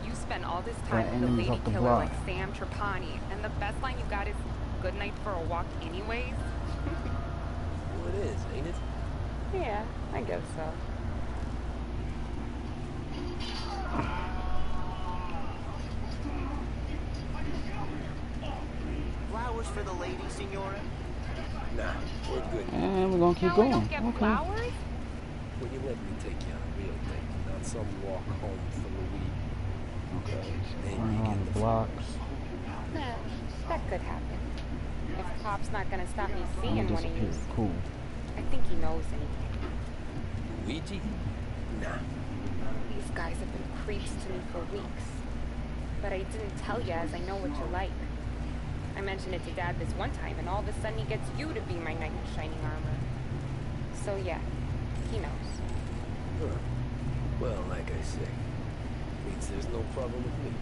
You spend all this time Got with a enemies lady off the killer block. like Sam Trapani, and the best line you got is good night for a walk anyways? Well, it is, ain't it? Yeah, I guess so. Flowers for the lady, Senora? Nah, we're good. And we're gonna keep Now I going. don't get Okay. flowers? Will you let me take you on a real date, not some walk home from the weed? Okay. Then Running you around get the the blocks. Nah, that could happen. If Pop's not gonna stop me I'm seeing gonna one of you, disappear. Cool. I think he knows anything. Ouija? Nah. These guys have been creeps to me for weeks. But I didn't tell you as I know what you like. I mentioned it to Dad this one time, and all of a sudden he gets you to be my knight in shining armor. So yeah, he knows. Huh. Well, like I say, means there's no problem with me.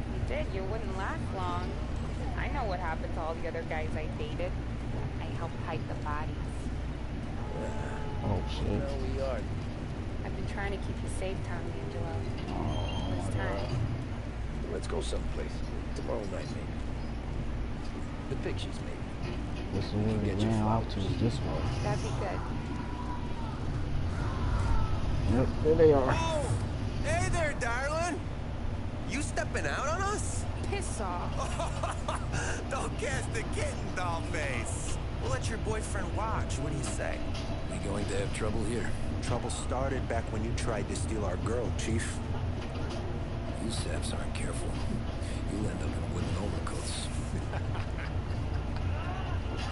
If you did, you wouldn't last long. I know what happened to all the other guys I dated. I helped hide the bodies. Oh shit. Now we are. I've been trying to keep you safe, Tommy Angelo. Oh It's my god. time. Let's go someplace. Tomorrow night, maybe. The pictures, maybe. This is where we ran off to, is this way. That'd be good. Yep, there they are. Oh! Hey there, darling! You stepping out on us? Piss off. Don't cast the kitten, doll face. We'll let your boyfriend watch. What do you say? We going to have trouble here. Trouble started back when you tried to steal our girl, Chief. You saps aren't careful. You'll end up in wooden overcoats.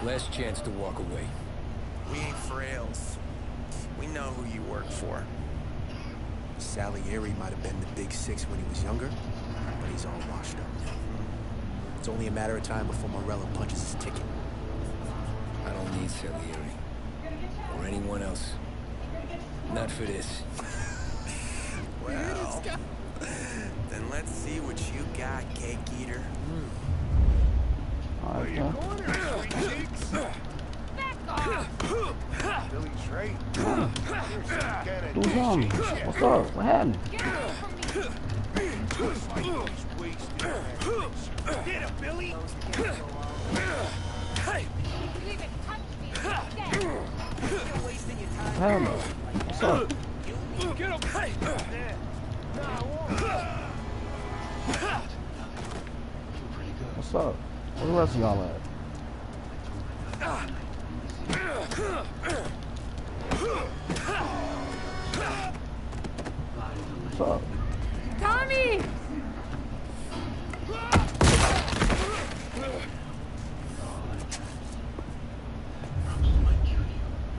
Last chance to walk away. We ain't frails. We know who you work for. Salieri might have been the big six when he was younger, but he's all washed up now. It's only a matter of time before Morello punches his ticket. I don't need Salieri. Or anyone else. Not for this. Well, then let's see what you got, cake eater. All right, You going there, sweet cheeks? Back off! Billy Trey? do something. What's up? What happened? Get away from me! Looks like he's wasted. Get him, Billy! If you even touch me, you're dead. You're wasting your time. Hell no. What's up? Get him! There. What's up? Where the rest of y'all at? What's up? Tommy!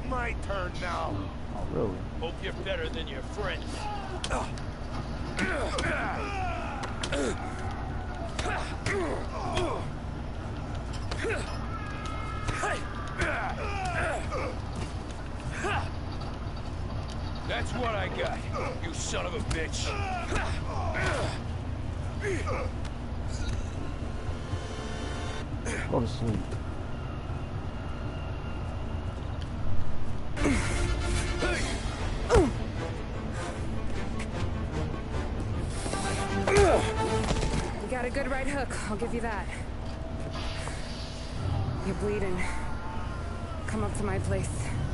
My turn now. Oh, really? Hope you're better than your friends. That's what I got, you son of a bitch. Go to sleep. You got a good right hook, I'll give you that. You're bleeding. Come up to my place.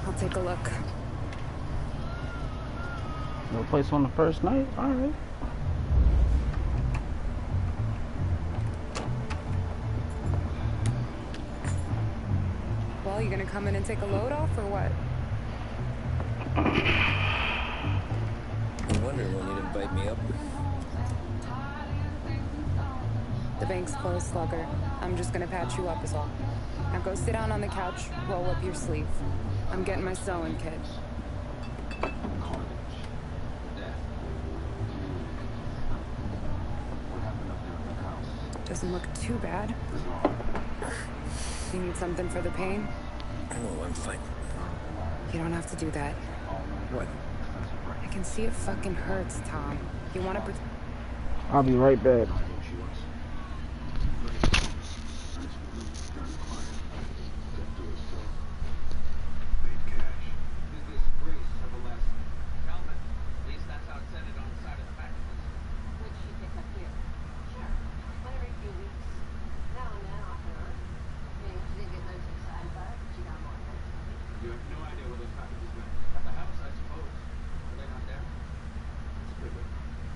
I'll take a look. No place on the first night? Alright. Well, you gonna come in and take a load off or what? No wonder we'll need him bite me up. The bank's closed, Slugger. I'm just gonna patch you up is all. Now go sit down on the couch, roll up your sleeve. I'm getting my sewing kit. Doesn't look too bad. You need something for the pain? Oh, I'm fine. You don't have to do that. What? I can see it fucking hurts, Tom. You wanna I'll be right back.